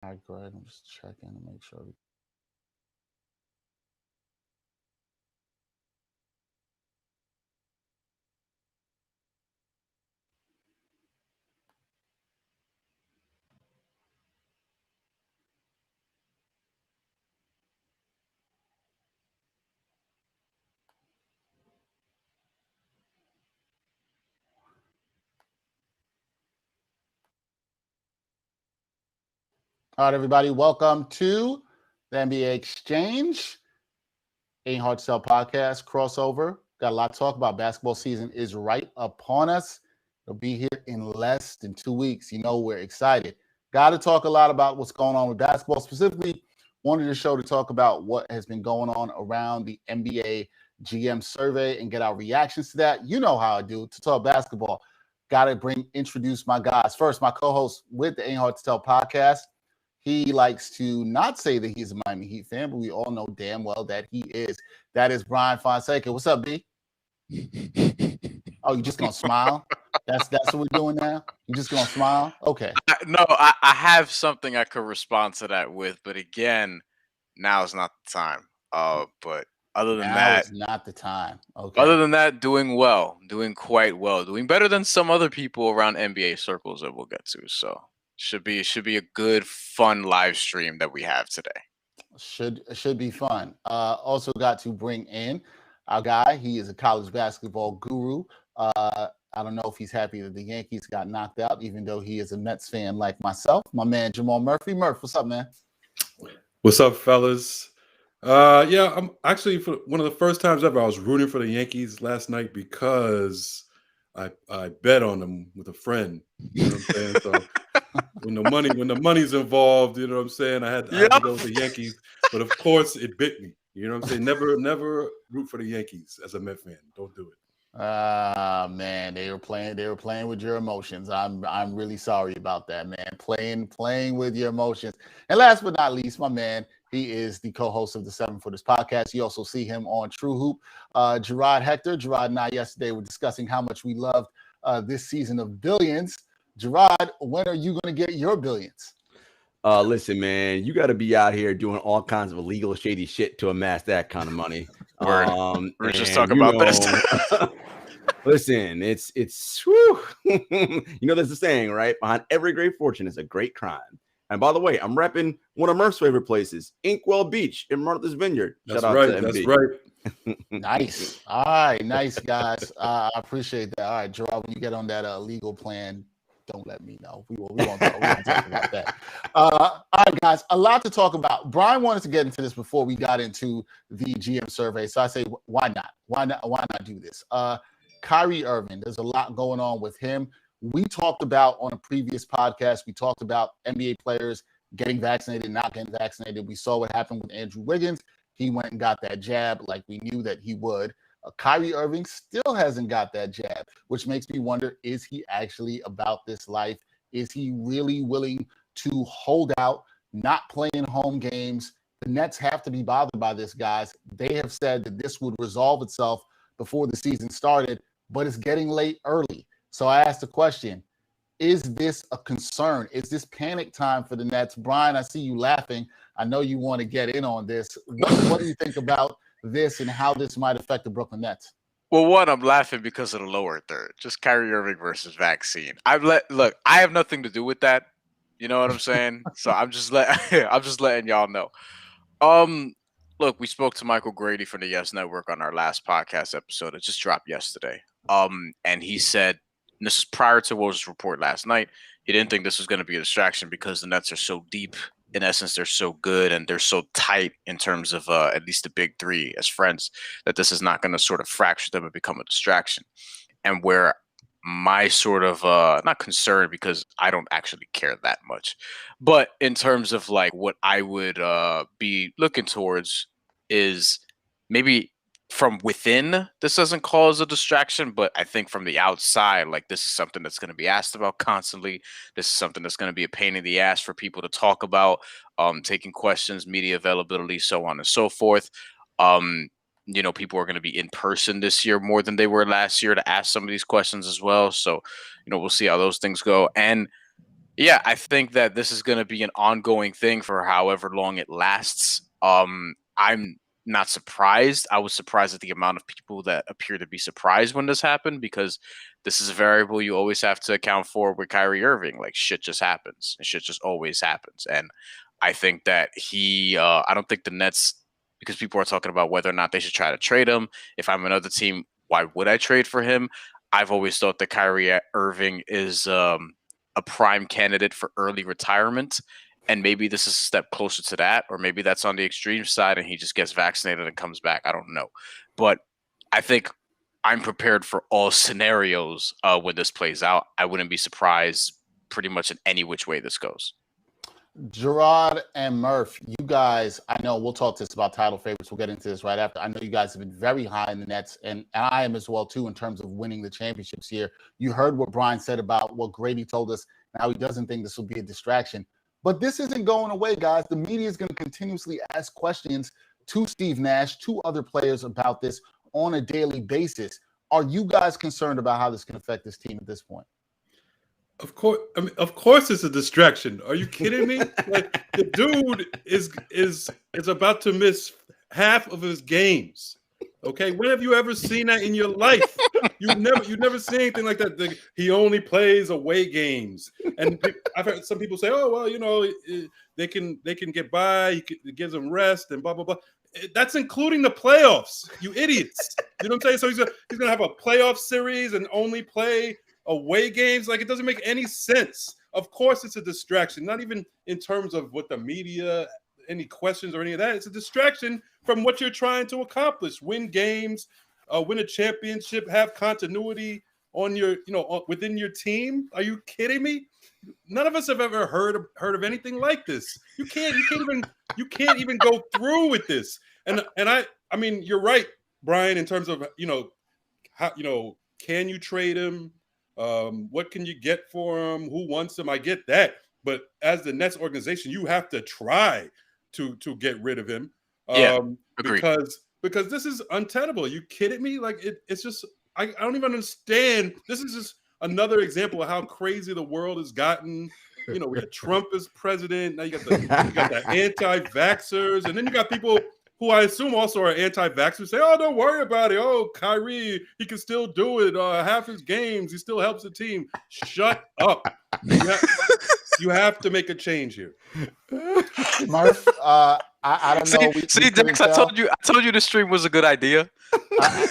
All right, great. I'm just checking to make sure. All right, everybody, welcome to the NBA Exchange, Ain't Hard to Sell podcast crossover. Got a lot to talk about. Basketball season is right upon us. It'll be here in less than 2 weeks. You know, we're excited. Got to talk a lot about what's going on with basketball. Specifically, wanted the show to talk about what has been going on around the NBA GM survey and get our reactions to that. You know how I do to talk basketball. Got to introduce my guys. First, my co-host with the Ain't Hard to Tell podcast. He likes to not say that he's a Miami Heat fan, but we all know damn well that he is. That is Bryan Fonseca. What's up, B? Oh, you just gonna smile? That's what we're doing now. You just gonna smile? Okay. No, I have something I could respond to that with, but again, now is not the time. But other than Now that, is not the time. Okay. other than that, doing well, doing quite well, doing better than some other people around NBA circles that we'll get to. So should be a good, fun live stream that we have today. Should be fun. Also got to bring in our guy. He is a college basketball guru. I don't know if he's happy that the Yankees got knocked out, even though he is a Mets fan like myself. My man Jamal Murphy. Murph, what's up, man? What's up, fellas? Yeah, I'm actually for one of the first times ever I was rooting for the Yankees last night because I bet on them with a friend. You know what I'm saying? So when the money's involved, you know what I'm saying? I had to go with the Yankees, but of course it bit me. You know what I'm saying? Never root for the Yankees as a Met fan. Don't do it. Man, they were playing with your emotions. I'm really sorry about that, man. Playing with your emotions. And last but not least, my man, he is the co-host of the 7 Footers podcast. You also see him on True Hoop. Jarod Hector. Jarod and I yesterday were discussing how much we loved this season of Billions. Jarod, when are you going to get your billions? Listen, man, you got to be out here doing all kinds of illegal, shady shit to amass that kind of money. We're just talking about this. Listen, it's whew. There's a saying, right? Behind every great fortune is a great crime. And by the way, I'm repping one of Murph's favorite places, Inkwell Beach in Martha's Vineyard. Shout out to MB. That's right. Nice. All right, nice guys. I appreciate that. All right, Gerard, when you get on that legal plan, don't let me know. We won't talk about that. All right, guys, a lot to talk about. Bryan wanted to get into this before we got into the GM survey, so I say, why not? Why not do this? Kyrie Irving, there's a lot going on with him. We talked about on a previous podcast, we talked about NBA players getting vaccinated, not getting vaccinated. We saw what happened with Andrew Wiggins. He went and got that jab like we knew that he would. Kyrie Irving still hasn't got that jab, which makes me wonder, is he actually about this life? Is he really willing to hold out, not play in home games? The Nets have to be bothered by this, guys. They have said that this would resolve itself before the season started, but it's getting late early. So I asked the question, is this a concern? Is this panic time for the Nets? Bryan, I see you laughing. I know you want to get in on this. What do you think about this and how this might affect the Brooklyn Nets? Well, one, I'm laughing because of the lower third. Just Kyrie Irving versus vaccine. Look, I have nothing to do with that. You know what I'm saying? So I'm just letting y'all know. Look, we spoke to Michael Grady from the Yes Network on our last podcast episode. It just dropped yesterday. And he said, and this is prior to Woj's report last night, he didn't think this was going to be a distraction because the Nets are so deep. In essence, they're so good and they're so tight in terms of at least the big three as friends that this is not going to sort of fracture them and become a distraction. And where my sort of not concerned, because I don't actually care that much, but in terms of like what I would be looking towards is maybe from within this doesn't cause a distraction, but I think from the outside, like this is something that's going to be asked about constantly. This is something that's going to be a pain in the ass for people to talk about, taking questions, media availability, so on and so forth. People are going to be in person this year more than they were last year to ask some of these questions as well. So, we'll see how those things go. And Yeah, I think that this is going to be an ongoing thing for however long it lasts. I'm not surprised. I was surprised at the amount of people that appear to be surprised when this happened, because this is a variable you always have to account for with Kyrie Irving. Like, shit just happens, and shit just always happens. And I think that I don't think the Nets, because people are talking about whether or not they should try to trade him. If I'm another team, why would I trade for him? I've always thought that Kyrie Irving is a prime candidate for early retirement. And maybe this is a step closer to that, or maybe that's on the extreme side and he just gets vaccinated and comes back. I don't know. But I think I'm prepared for all scenarios when this plays out. I wouldn't be surprised pretty much in any which way this goes. Jarod and Murph, you guys, I know we'll talk to this about title favorites. We'll get into this right after. I know you guys have been very high in the Nets, and I am as well, too, in terms of winning the championships here. You heard what Bryan said about what Grady told us, and how he doesn't think this will be a distraction. But this isn't going away, guys. The media is going to continuously ask questions to Steve Nash, to other players about this on a daily basis. Are you guys concerned about how this can affect this team at this point? Of course, I mean, of course, it's a distraction. Are you kidding me? Like, the dude is about to miss half of his games. Okay, when have you ever seen that in your life? You've never seen anything like that. He only plays away games, and I've heard some people say, "Oh, well, you know, they can get by. It gives them rest and blah blah blah." That's including the playoffs. You idiots! You know what I'm saying? So he's gonna have a playoff series and only play away games. Like, it doesn't make any sense. Of course it's a distraction, not even in terms of what the media, any questions or any of that. It's a distraction from what you're trying to accomplish: win games, win a championship, have continuity on your, within your team. Are you kidding me? None of us have ever heard of anything like this. You can't even go through with this. And I mean, you're right, Bryan, in terms of, how, can you trade him? What can you get for him? Who wants him? I get that, but as the Nets organization, you have to try to get rid of him. Because this is untenable. Are you kidding me? Like, it's just I don't even understand. This is just another example of how crazy the world has gotten. We got Trump as president. Now you got the anti-vaxxers, and then you got people who I assume also are anti-vaxxers, say, "Oh, don't worry about it. Oh, Kyrie, he can still do it. Half his games, he still helps the team." Shut up. You have to make a change here. Murph, I don't know. See, Dex, I told you the stream was a good idea.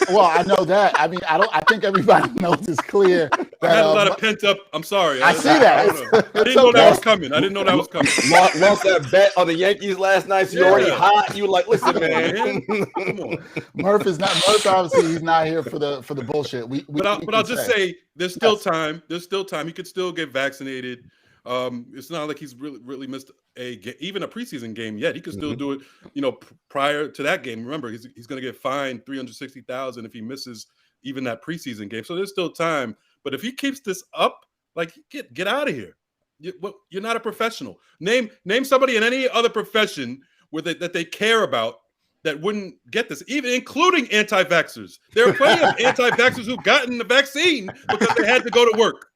Well, I know that. I mean, I think everybody knows it's clear. I had a lot of pent up. I'm sorry. I see that. I didn't know that was coming. Lost that bet on the Yankees last night. So you're already hot. You were like, listen, man. Come on. Murph obviously he's not here for the bullshit. But I'll just say there's still time. There's still time. He could still get vaccinated. It's not like he's really missed even a preseason game yet. He could still do it, prior to that game. Remember, he's going to get fined $360,000 if he misses even that preseason game. So there's still time. But if he keeps this up, like, get out of here. You're not a professional. Name somebody in any other profession that they care about that wouldn't get this, even including anti-vaxxers. There are plenty of anti-vaxxers who've gotten the vaccine because they had to go to work.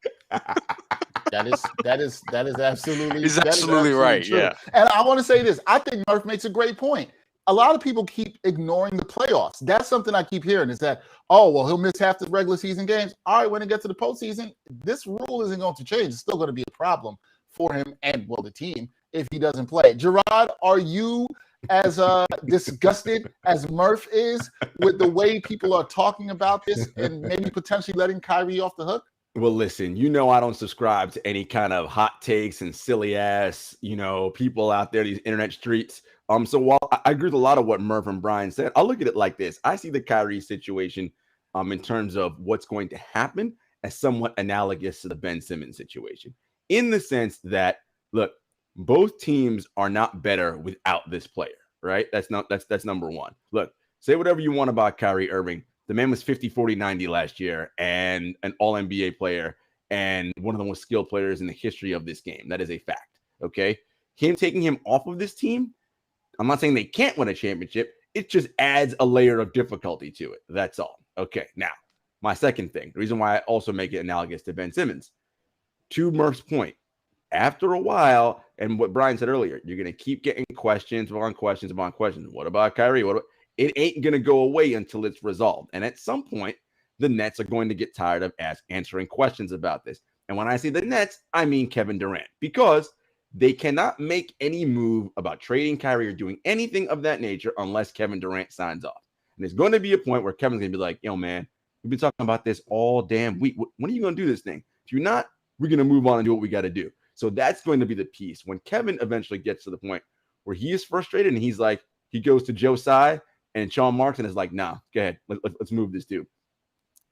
That is absolutely. He's absolutely right. True. Yeah. And I want to say this. I think Murph makes a great point. A lot of people keep ignoring the playoffs. That's something I keep hearing, is that, oh, well, he'll miss half the regular season games. All right, when it gets to the postseason, this rule isn't going to change. It's still going to be a problem for him and, well, the team if he doesn't play. Jarod, are you as disgusted as Murph is with the way people are talking about this and maybe potentially letting Kyrie off the hook? Well, listen, I don't subscribe to any kind of hot takes and silly ass, people out there, these internet streets. So while I agree with a lot of what Murph and Bryan said, I'll look at it like this. I see the Kyrie situation in terms of what's going to happen as somewhat analogous to the Ben Simmons situation, in the sense that, look, both teams are not better without this player, right? That's number one. Look, say whatever you want about Kyrie Irving. The man was 50, 40, 90 last year and an all-NBA player and one of the most skilled players in the history of this game. That is a fact, okay? Taking him off of this team, I'm not saying they can't win a championship. It just adds a layer of difficulty to it. That's all. Okay, now, my second thing, the reason why I also make it analogous to Ben Simmons, to Murph's point, after a while, and what Bryan said earlier, you're going to keep getting questions upon questions upon questions. What about Kyrie? It ain't going to go away until it's resolved. And at some point, the Nets are going to get tired of answering questions about this. And when I say the Nets, I mean Kevin Durant, because they cannot make any move about trading Kyrie or doing anything of that nature unless Kevin Durant signs off. And there's going to be a point where Kevin's going to be like, yo, man, we've been talking about this all damn week. When are you going to do this thing? If you're not, we're going to move on and do what we got to do. So that's going to be the piece. When Kevin eventually gets to the point where he is frustrated and he's like, he goes to Joe Tsai and Sean Marks is like, nah, go ahead. Let's move this dude.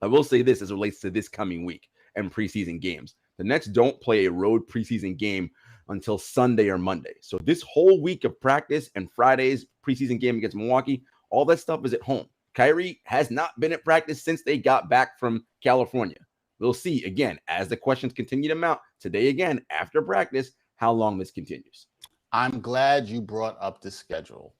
I will say this as it relates to this coming week and preseason games. The Nets don't play a road preseason game until Sunday or Monday. So this whole week of practice and Friday's preseason game against Milwaukee, all that stuff is at home. Kyrie has not been at practice since they got back from California. We'll see, again, as the questions continue to mount today, again, after practice, how long this continues. I'm glad you brought up the schedule,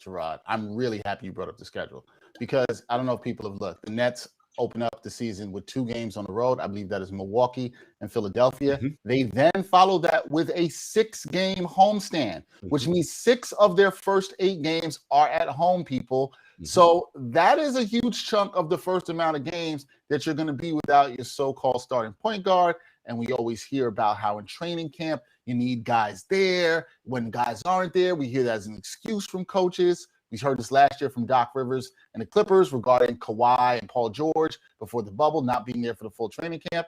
Jarod. I'm really happy you brought up the schedule because I don't know if people have looked. The Nets open up the season with 2 games on the road. I believe that is Milwaukee and Philadelphia. Mm-hmm. They then follow that with a 6-game homestand, which means 6 of their first 8 games are at home, people. So that is a huge chunk of the first amount of games that you're going to be without your so-called starting point guard. And we always hear about how in training camp, you need guys there. When guys aren't there, we hear that as an excuse from coaches. We heard this last year from Doc Rivers and the Clippers regarding Kawhi and Paul George before the bubble, not being there for the full training camp.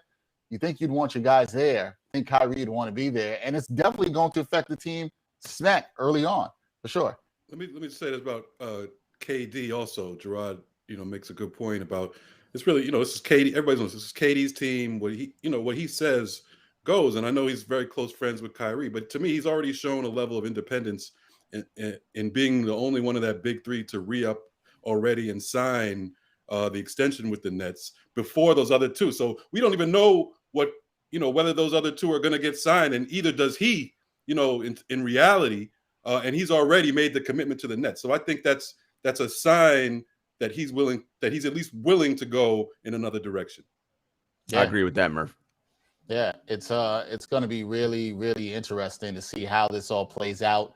You think you'd want your guys there. I think Kyrie would want to be there. And it's definitely going to affect the team smack early on, for sure. Let me say this about KD also. Jarod, makes a good point about it's really, this is KD. Everybody knows this is KD's team. What he says goes. And I know he's very close friends with Kyrie, but to me, he's already shown a level of independence in being the only one of that big 3 to re-up already and sign the extension with the Nets before those other 2. So we don't even know whether those other 2 are going to get signed, and either does he, in reality, and he's already made the commitment to the Nets. So I think that's a sign that he's at least willing to go in another direction. Yeah. I agree with that, Murph. Yeah, it's going to be really, really interesting to see how this all plays out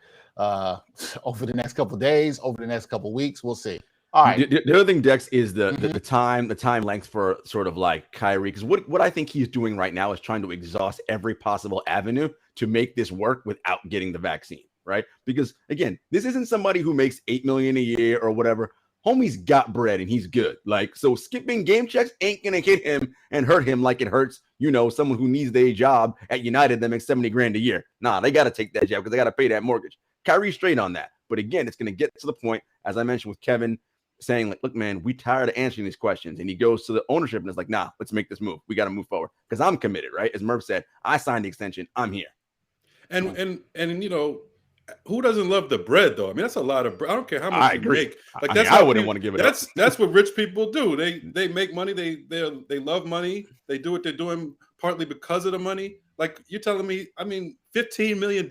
over the next couple of days, over the next couple of weeks. We'll see. All right. The other thing, Dex, is the time length for sort of like Kyrie, because what I think he's doing right now is trying to exhaust every possible avenue to make this work without getting the vaccine, right? Because again, this isn't somebody who makes $8 million a year or whatever. Homie's got bread and he's good. So skipping game checks ain't gonna hit him and hurt him like it hurts, someone who needs their job at United that makes $70,000 a year. Nah, they gotta take that job because they gotta pay that mortgage. Kyrie's straight on that. But again, it's gonna get to the point, as I mentioned with Kevin, saying like, look, man, we tired of answering these questions. And he goes to the ownership and is like, nah, let's make this move. We got to move forward because I'm committed, right? As Murph said, I signed the extension. I'm here. And who doesn't love the bread though? I mean, that's a lot of bread. I don't care how much you make. Like I wouldn't want to give it up. That's what rich people do. They make money. They love money. They do what they're doing partly because of the money. Like you're telling me, I mean, $15 million.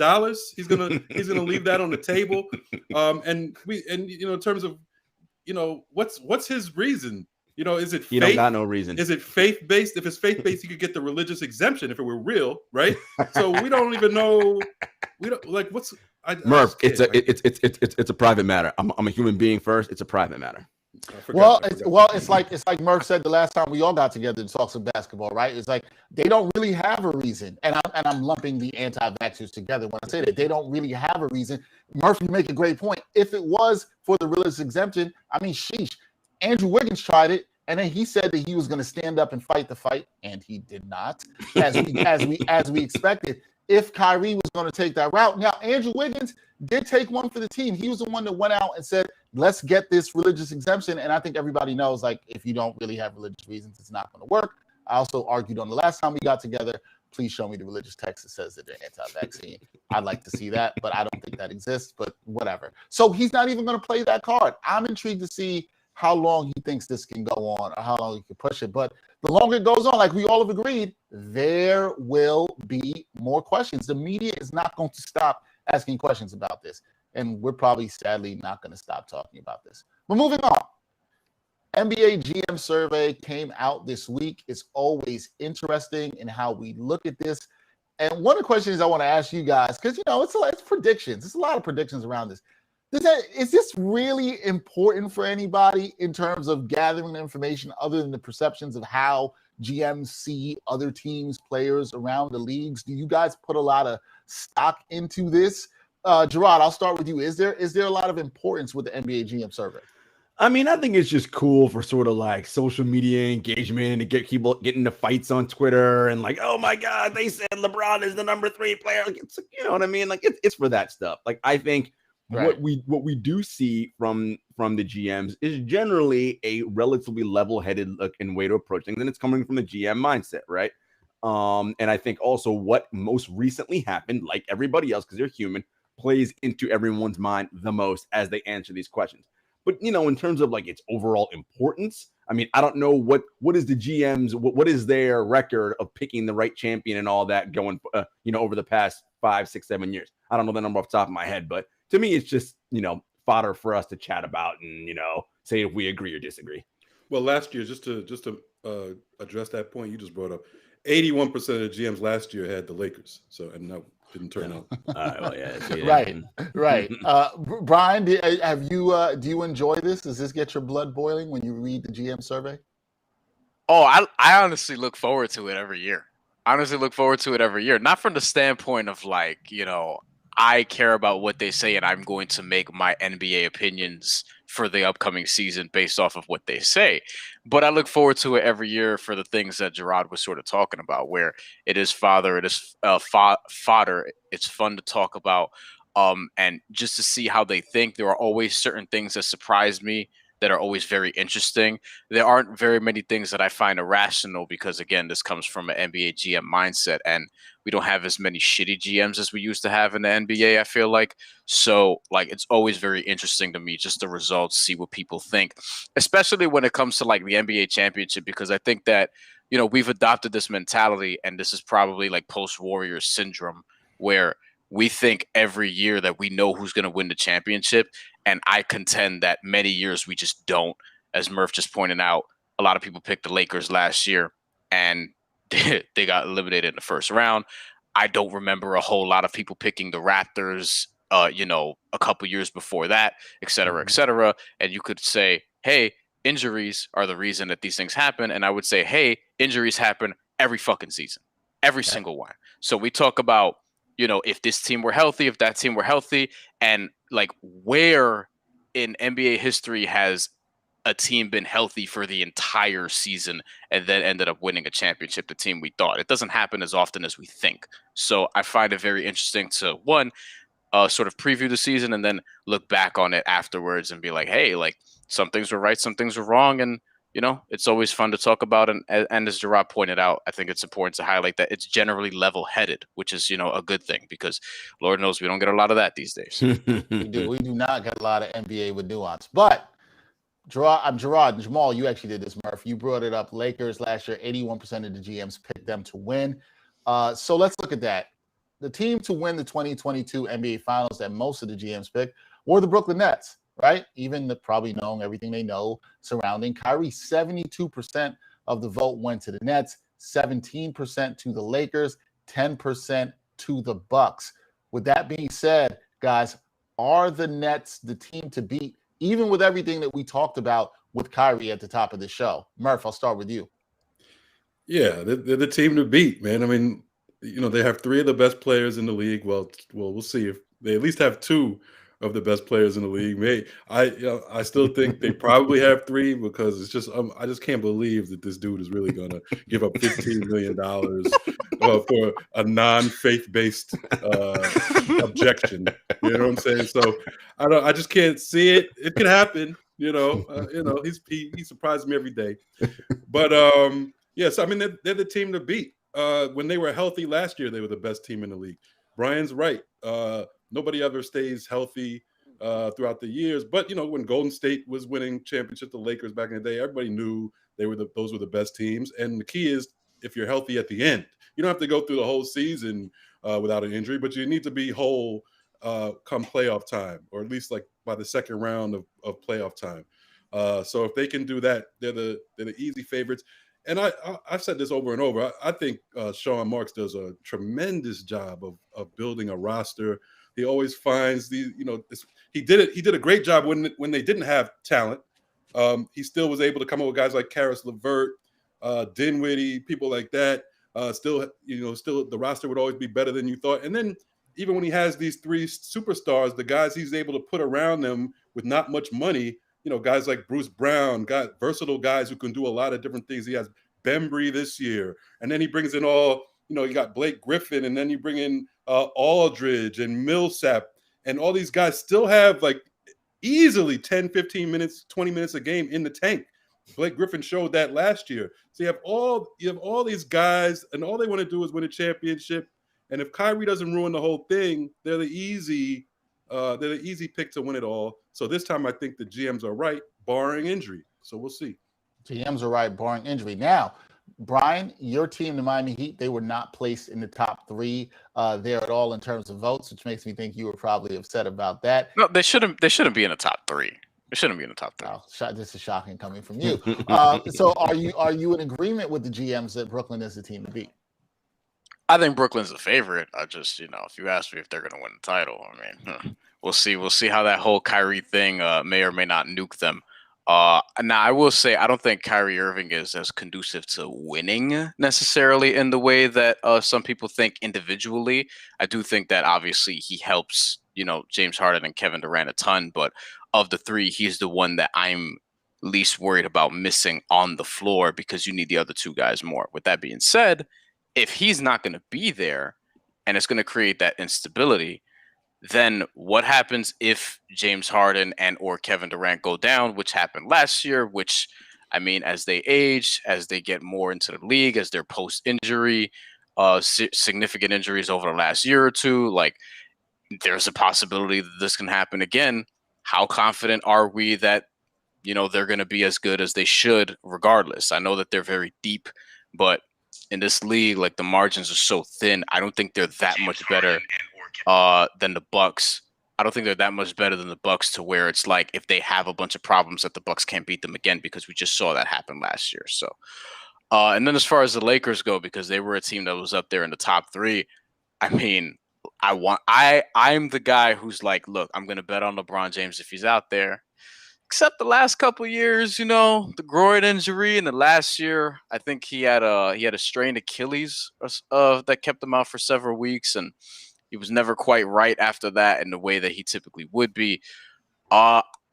He's gonna leave that on the table. In terms of what's his reason? Is it faith? He don't got no reason. Is it faith-based? If it's faith-based, he could get the religious exemption if it were real, right? So we don't even know. We don't like what's Murph. It's a private matter. I'm a human being first. It's a private matter. It's like Murph said the last time we all got together to talk some basketball, right? It's like they don't really have a reason, and I'm lumping the anti-vaxxers together when I say that they don't really have a reason. Murph, you make a great point. If it was for the religious exemption, I mean, sheesh. Andrew Wiggins tried it, and then he said that he was going to stand up and fight the fight, and he did not, as we expected. If Kyrie was going to take that route, now Andrew Wiggins did take one for the team. He was the one that went out and said, "Let's get this religious exemption." And I think everybody knows, like, if you don't really have religious reasons, it's not going to work. I also argued on the last time we got together, please show me the religious text that says that they're anti-vaccine. I'd like to see that, but I don't think that exists. But whatever. So he's not even going to play that card. I'm intrigued to see how long he thinks this can go on or how long he can push it. But the longer it goes on, like we all have agreed, there will be more questions. The media is not going to stop asking questions about this. And we're probably, sadly, not going to stop talking about this. But moving on. NBA GM survey came out this week. It's always interesting in how we look at this. And one of the questions I want to ask you guys, because it's predictions. There's a lot of predictions around this. Is this really important for anybody in terms of gathering information other than the perceptions of how GMs see other teams, players around the leagues? Do you guys put a lot of stock into this? Jarod, I'll start with you. Is there a lot of importance with the NBA GM survey? I mean, I think it's just cool for sort of like social media engagement and get people getting into fights on Twitter and like, oh my God, they said LeBron is the number 3 player. Like, it's, you know what I mean? Like it's for that stuff. Like I think what we do see from the GMs is generally a relatively level-headed look and way to approach things, and it's coming from the GM mindset, right? And I think also what most recently happened, like everybody else, because they're human, plays into everyone's mind the most as they answer these questions. But, in terms of like its overall importance, I mean, I don't know what is the GM's, what is their record of picking the right champion and all that going, over the past 5, 6, 7 years. I don't know the number off the top of my head, but to me, it's just, fodder for us to chat about and, say if we agree or disagree. Well, last year, just to address that point you just brought up, 81% of the GMs last year had the Lakers. So, and that didn't turn out. Well, yeah, right. Bryan, do you enjoy this? Does this get your blood boiling when you read the GM survey? Oh, I honestly look forward to it every year. Not from the standpoint of like, I care about what they say and I'm going to make my NBA opinions for the upcoming season based off of what they say. But I look forward to it every year for the things that Jarod was sort of talking about, where it is fodder. It's fun to talk about, and just to see how they think. There are always certain things that surprise me that are always very interesting. There aren't very many things that I find irrational because, again, this comes from an NBA GM mindset, and we don't have as many shitty GMs as we used to have in the NBA, I feel like. So, like, it's always very interesting to me, just the results, see what people think, especially when it comes to, like, the NBA championship, because I think that, we've adopted this mentality, and this is probably, like, post-Warriors syndrome, where we think every year that we know who's going to win the championship. And I contend that many years we just don't. As Murph just pointed out, a lot of people picked the Lakers last year and they got eliminated in the first round. I don't remember a whole lot of people picking the Raptors, a couple years before that, et cetera, et cetera. And you could say, hey, injuries are the reason that these things happen. And I would say, hey, injuries happen every fucking season, every single one. So we talk about, if this team were healthy, if that team were healthy, and like where in NBA history has a team been healthy for the entire season and then ended up winning a championship, the team we thought. It doesn't happen as often as we think. So I find it very interesting to, one, sort of preview the season and then look back on it afterwards and be like, hey, like some things were right, some things were wrong. And, it's always fun to talk about. And as Jarod pointed out, I think it's important to highlight that it's generally level-headed, which is, a good thing because Lord knows we don't get a lot of that these days. We do not get a lot of NBA with nuance. But Jarod and Jamal, you actually did this, Murph. You brought it up. Lakers last year, 81% of the GMs picked them to win. So let's look at that. The team to win the 2022 NBA Finals that most of the GMs picked were the Brooklyn Nets, right? Even probably knowing everything they know surrounding Kyrie. 72% of the vote went to the Nets, 17% to the Lakers, 10% to the Bucks. With that being said, guys, are the Nets the team to beat, even with everything that we talked about with Kyrie at the top of the show? Murph, I'll start with you. Yeah, they're the team to beat, man. I mean, they have 3 of the best players in the league. Well, we'll see if they at least have 2 of the best players in the league. I still think they probably have 3 because it's just I just can't believe that this dude is really going to give up $15 million for a non-faith-based objection. You know what I'm saying? So I just can't see it. It could happen. He surprises me every day. But yes, I mean they're the team to beat. When they were healthy last year, they were the best team in the league. Brian's right. Nobody ever stays healthy throughout the years. But, when Golden State was winning championship, the Lakers back in the day, everybody knew those were the best teams. And the key is if you're healthy at the end. You don't have to go through the whole season without an injury, but you need to be whole come playoff time, or at least like by the second round of playoff time. So if they can do that, they're the easy favorites. and I've said this over and over. I think Sean Marks does a tremendous job of building a roster. He always finds these, he did a great job when they didn't have talent. He still was able to come up with guys like Karis LeVert, Dinwiddie, people like that. Still the roster would always be better than you thought. And then even when he has these three superstars, the guys he's able to put around them with not much money, guys like Bruce Brown, versatile guys who can do a lot of different things. He has Bembry this year. And then he brings in you got Blake Griffin, and then you bring in Aldridge and Millsap. And all these guys still have like easily 10, 15 minutes, 20 minutes a game in the tank. Blake Griffin showed that last year. So you have all these guys, and all they want to do is win a championship. And if Kyrie doesn't ruin the whole thing, they're the easy pick to win it all. So this time I think the GMs are right, barring injury. So we'll see. GMs are right, barring injury. Now, Brian, your team, the Miami Heat, they were not placed in the top 3 there at all in terms of votes, which makes me think you were probably upset about that. No, they shouldn't be in the top 3. They shouldn't be in the top 3. Oh, this is shocking coming from you. So are you in agreement with the GMs that Brooklyn is the team to beat? I think Brooklyn's the favorite. I just, if you ask me if they're going to win the title, we'll see. We'll see how that whole Kyrie thing may or may not nuke them. Now, I will say I don't think Kyrie Irving is as conducive to winning necessarily in the way that some people think individually. I do think that obviously he helps, James Harden and Kevin Durant a ton. But of the 3, he's the one that I'm least worried about missing on the floor because you need the other 2 guys more. With that being said, if he's not going to be there and it's going to create that instability, then what happens if James Harden and or Kevin Durant go down, which happened last year, which, as they age, as they get more into the league, as their post-injury, significant injuries over the last year or two, like there's a possibility that this can happen again. How confident are we that, they're going to be as good as they should regardless? I know that they're very deep, but in this league, like the margins are so thin. I don't think they're that much better than the Bucks. I don't think they're that much better than the Bucks to where it's like if they have a bunch of problems that the Bucks can't beat them again, because we just saw that happen last year. So, and then as far as the Lakers go, because they were a team that was up there in the top 3. I'm the guy who's like, look, I'm going to bet on LeBron James if he's out there. Except the last couple of years, the groin injury, and the last year, I think he had a strained Achilles that kept him out for several weeks, and he was never quite right after that in the way that he typically would be.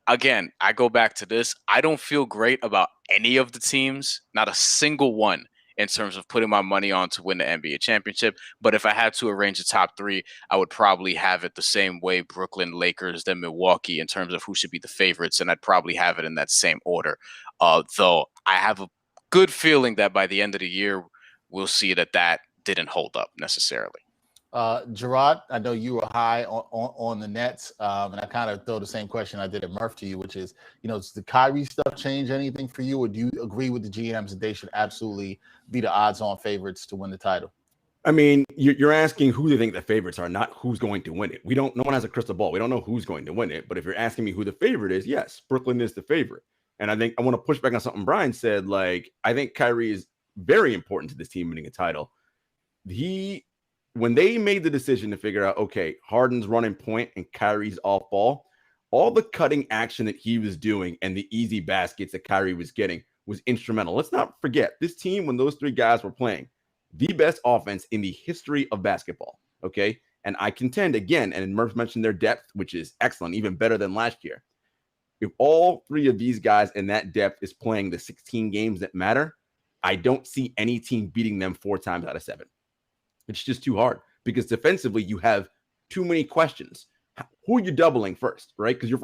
Again, I go back to this. I don't feel great about any of the teams, not a single one, in terms of putting my money on to win the NBA championship. But if I had to arrange the top 3, I would probably have it the same way: Brooklyn, Lakers, then Milwaukee, in terms of who should be the favorites. And I'd probably have it in that same order. Though I have a good feeling that by the end of the year, we'll see that didn't hold up necessarily. Jarod, I know you were high on the Nets, and I kind of throw the same question I did at Murph to you, which is, does the Kyrie stuff change anything for you, or do you agree with the GMs that they should absolutely be the odds-on favorites to win the title? You're asking who they think the favorites are, not who's going to win it. No one has a crystal ball. We don't know who's going to win it. But if you're asking me who the favorite is, yes, Brooklyn is the favorite. And I think I want to push back on something Brian said. Like, I think Kyrie is very important to this team winning a title. When they made the decision to figure out, okay, Harden's running point and Kyrie's off ball, all the cutting action that he was doing and the easy baskets that Kyrie was getting was instrumental. Let's not forget, this team, when those 3 guys were playing, the best offense in the history of basketball, okay? And I contend, again, and Murph mentioned their depth, which is excellent, even better than last year. If all 3 of these guys in that depth is playing the 16 games that matter, I don't see any team beating them 4 times out of 7. It's just too hard because defensively you have too many questions. Who are you doubling first, right? Because your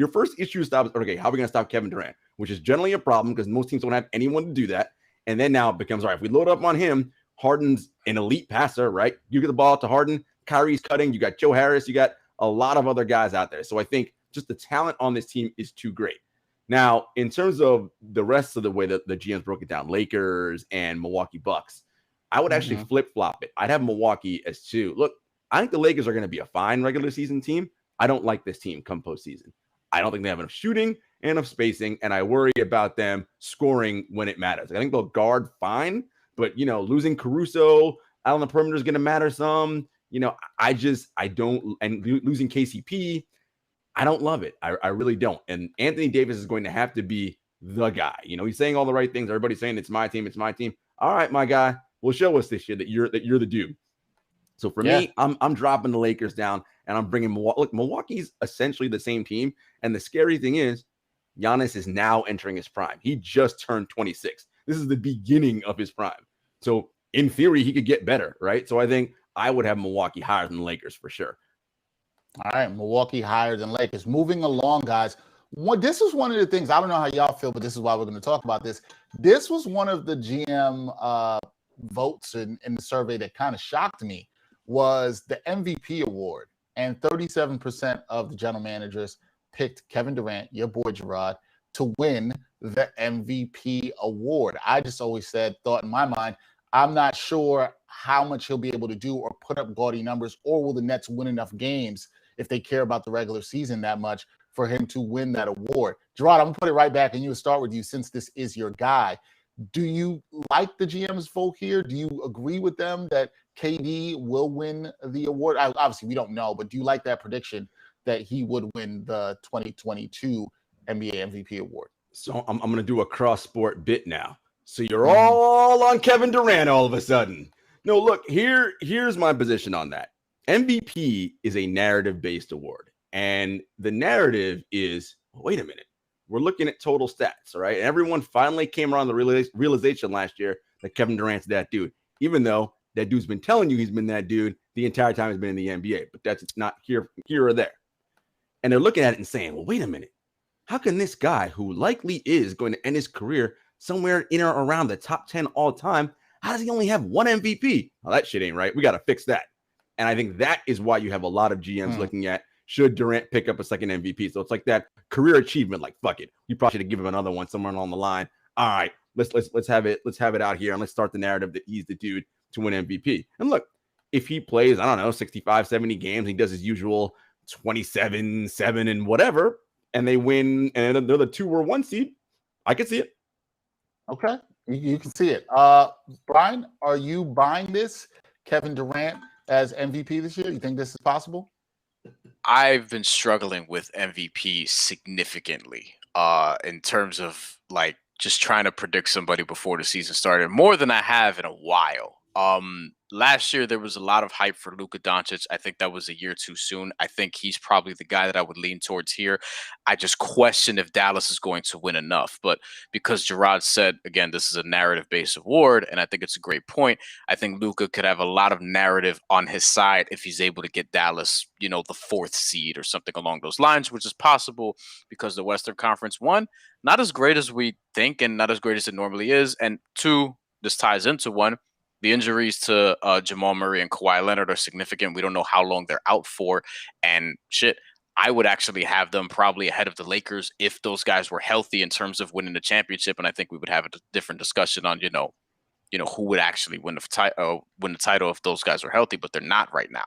first issue is stop. Okay, how are we going to stop Kevin Durant? Which is generally a problem because most teams don't have anyone to do that. And then now it becomes, all right, if we load up on him, Harden's an elite passer, right? You get the ball to Harden, Kyrie's cutting. You got Joe Harris. You got a lot of other guys out there. So I think just the talent on this team is too great. Now, in terms of the rest of the way that the GMs broke it down, Lakers and Milwaukee Bucks, I would actually flip-flop it. I'd have Milwaukee as 2. Look, I think the Lakers are going to be a fine regular season team. I don't like this team come postseason. I don't think they have enough shooting and enough spacing, and I worry about them scoring when it matters. I think they'll guard fine, but, losing Caruso out on the perimeter is going to matter some. I don't, and losing KCP, I don't love it. I really don't. And Anthony Davis is going to have to be the guy. He's saying all the right things. Everybody's saying it's my team. It's my team. All right, my guy. Well, show us this year that you're the dude. So for me, I'm dropping the Lakers down and I'm bringing Milwaukee. Look, Milwaukee's essentially the same team. And the scary thing is, Giannis is now entering his prime. He just turned 26. This is the beginning of his prime. So in theory, he could get better, right? So I think I would have Milwaukee higher than the Lakers for sure. All right, Milwaukee higher than Lakers. Moving along, guys. This is one of the things, I don't know how y'all feel, but this is why we're going to talk about this. This was one of the GM votes in the survey that kind of shocked me, was the MVP award. And 37% of the general managers picked Kevin Durant, your boy Jarod, to win the MVP award. I just always thought in my mind, I'm not sure how much he'll be able to do or put up gaudy numbers, or will the Nets win enough games if they care about the regular season that much for him to win that award. Jarod, I'm going to put it right back, and you start with you since this is your guy. Do you like the GM's vote here? Do you agree with them that KD will win the award? Obviously, we don't know, but do you like that prediction that he would win the 2022 NBA MVP award? So I'm going to do a cross-sport bit now. So you're all on Kevin Durant all of a sudden. No, look, here's my position on that. MVP is a narrative-based award. And the narrative is, wait a minute, we're looking at total stats, all right? And everyone finally came around the realization last year that Kevin Durant's that dude, even though that dude's been telling you he's been that dude the entire time he's been in the NBA. But that's not here or there. And they're looking at it and saying, well, wait a minute. How can this guy, who likely is going to end his career somewhere in or around the top 10 all time, how does he only have one MVP? Well, that shit ain't right. We got to fix that. And I think that is why you have a lot of GMs looking at, should Durant pick up a second MVP? So it's like that career achievement, like, fuck it. You probably should give him another one somewhere along the line. All right, let's have it out here, and let's start the narrative that he's the dude to win MVP. And look, if he plays, I don't know, 65, 70 games, he does his usual 27, 7, and whatever, and they win, and they're the 2 or 1 seed, I can see it. Okay, you can see it. Bryan, are you buying this, Kevin Durant as MVP this year? You think this is possible? I've been struggling with MVP significantly in terms of like just trying to predict somebody before the season started, more than I have in a while. Last year there was a lot of hype for Luka Doncic. I think that was a year too soon. I think he's probably the guy that I would lean towards here. I just question if Dallas is going to win enough. But because Jarod said, again, this is a narrative-based award, and I think it's a great point. I think Luka could have a lot of narrative on his side if he's able to get Dallas, the 4th seed or something along those lines, which is possible because the Western Conference, 1, not as great as we think and not as great as it normally is, and 2, this ties into 1, the injuries to Jamal Murray and Kawhi Leonard are significant. We don't know how long they're out for. And shit, I would actually have them probably ahead of the Lakers if those guys were healthy in terms of winning the championship. And I think we would have a different discussion on, who would actually win the title if those guys were healthy, but they're not right now.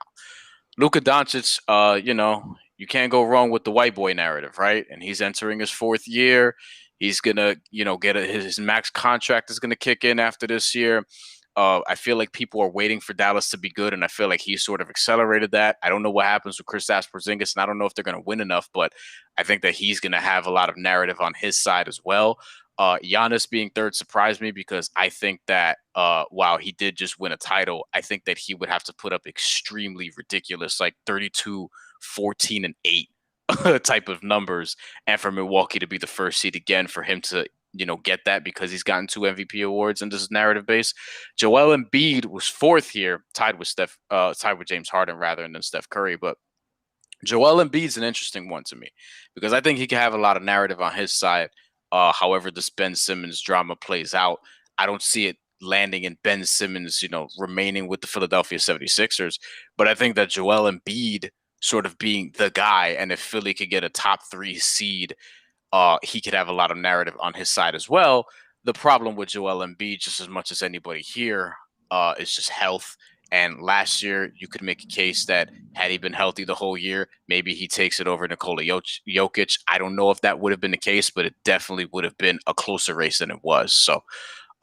Luka Doncic, you can't go wrong with the white boy narrative, right? And he's entering his 4th year. He's going to, his max contract is going to kick in after this year. I feel like people are waiting for Dallas to be good, and I feel like he sort of accelerated that. I don't know what happens with Kristaps Porzingis, and I don't know if they're going to win enough, but I think that he's going to have a lot of narrative on his side as well. Giannis being 3rd surprised me because I think that while he did just win a title, I think that he would have to put up extremely ridiculous, like 32, 14, and 8 type of numbers, and for Milwaukee to be the 1st seed again, for him to get that because he's gotten 2 MVP awards and this is narrative based. Joel Embiid was 4th here, tied with James Harden rather, and then Steph Curry. But Joel Embiid's an interesting one to me because I think he can have a lot of narrative on his side. However, this Ben Simmons drama plays out, I don't see it landing in Ben Simmons, remaining with the Philadelphia 76ers. But I think that Joel Embiid sort of being the guy, and if Philly could get a top 3 seed, he could have a lot of narrative on his side as well. The problem with Joel Embiid, just as much as anybody here, is just health. And last year, you could make a case that had he been healthy the whole year, maybe he takes it over Nikola Jokic. I don't know if that would have been the case, but it definitely would have been a closer race than it was. So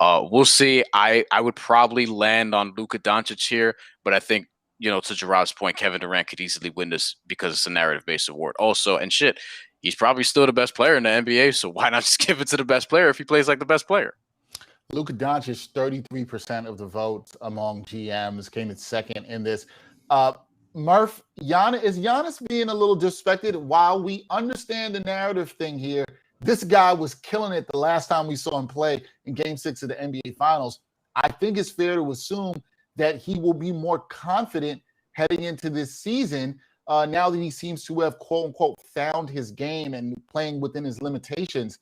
we'll see. I would probably land on Luka Doncic here, but I think, to Jarod's point, Kevin Durant could easily win this because it's a narrative-based award also. And shit, he's probably still the best player in the NBA, so why not just give it to the best player if he plays like the best player? Luka Doncic, 33% of the votes among GMs, came in second in this. Murph, is Giannis being a little disrespected? While we understand the narrative thing here, this guy was killing it the last time we saw him play in Game 6 of the NBA Finals. I think it's fair to assume that he will be more confident heading into this season now that he seems to have, quote unquote, found his game and playing within his limitations.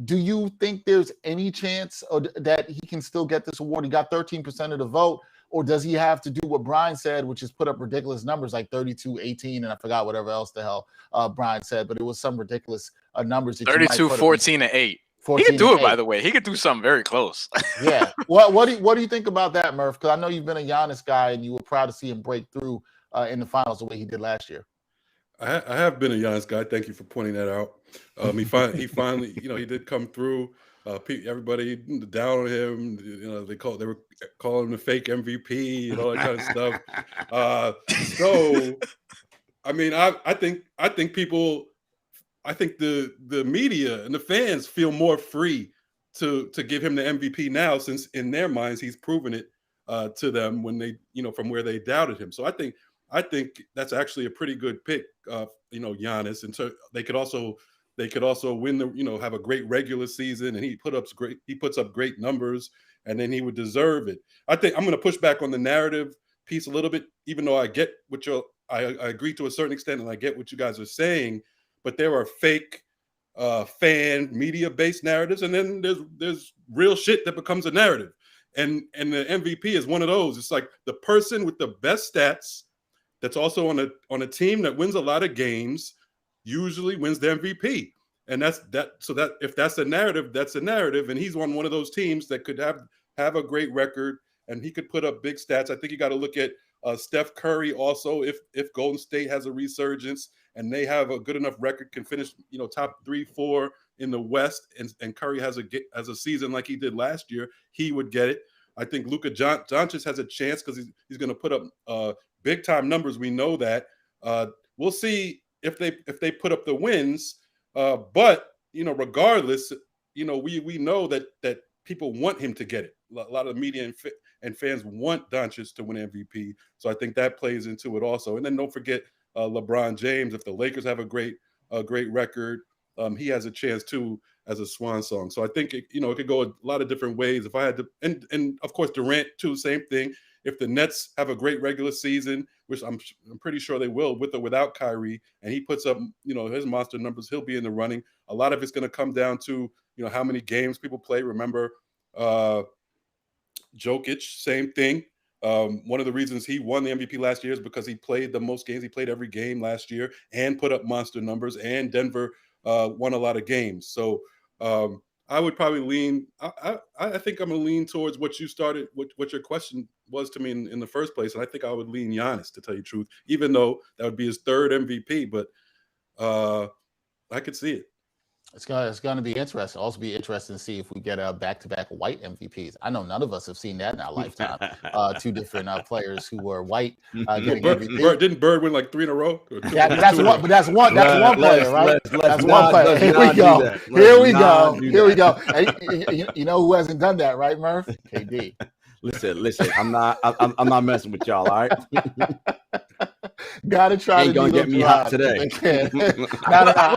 Do you think there's any chance that he can still get this award? He got 13% of the vote, or does he have to do what Bryan said, which is put up ridiculous numbers like 32, 18, and I forgot whatever else the hell Bryan said, but it was some ridiculous numbers. 32, 14, and 8. He could do it, by the way. He could do something very close. Yeah. What do you think about that, Murph? Because I know you've been a Giannis guy, and you were proud to see him break through in the finals the way he did last year. I have been a Giannis guy. Thank you for pointing that out. He finally, he did come through. Everybody down on him. They were calling him the fake MVP and all that kind of stuff. So, I mean, I think the media and the fans feel more free to give him the MVP now, since in their minds he's proven it to them when they, from where they doubted him. So I think that's actually a pretty good pick, Giannis. And so they could also win the, have a great regular season, and he puts up great numbers, and then he would deserve it. I think I'm going to push back on the narrative piece a little bit, even though I get what I agree to a certain extent, and I get what you guys are saying, but there are fake fan media-based narratives, and then there's real shit that becomes a narrative. And the MVP is one of those. It's like the person with the best stats that's also on a team that wins a lot of games usually wins the MVP. And that's that. So that if that's a narrative, that's a narrative. And he's on one of those teams that could have a great record, and he could put up big stats. I think you got to look at Steph Curry also. If Golden State has a resurgence and they have a good enough record, can finish top 3-4 in the West, and Curry has a season like he did last year, he would get it. I think Luka Doncic has a chance because he's going to put up big time numbers. We know that. We'll see if they put up the wins. But regardless, we know that people want him to get it. A lot of the media and fans want Doncic to win MVP. So I think that plays into it also. And then don't forget LeBron James. If the Lakers have a great record, he has a chance too as a swan song. So I think it could go a lot of different ways. If I had to, and of course Durant too, same thing. If the Nets have a great regular season, which I'm pretty sure they will, with or without Kyrie, and he puts up his monster numbers, he'll be in the running. A lot of it's going to come down to how many games people play. Remember, Jokic, same thing. One of the reasons he won the MVP last year is because he played the most games. He played every game last year and put up monster numbers. And Denver won a lot of games. So I would probably lean. I think I'm going to lean towards what you started, what your question was to me in the first place, and I think I would lean Giannis, to tell you the truth, even though that would be his third MVP. But I could see it. It's going to be interesting. Also be interesting to see if we get back-to-back white MVPs. I know none of us have seen that in our lifetime. Two different players who were white getting MVP. Didn't Bird win like 3 in a row? Yeah, that's one player, right? That's one player. Here we go. Hey, you know who hasn't done that, right, Murph? KD. Listen. I'm not messing with y'all. All right. Gotta try to get me hot today. I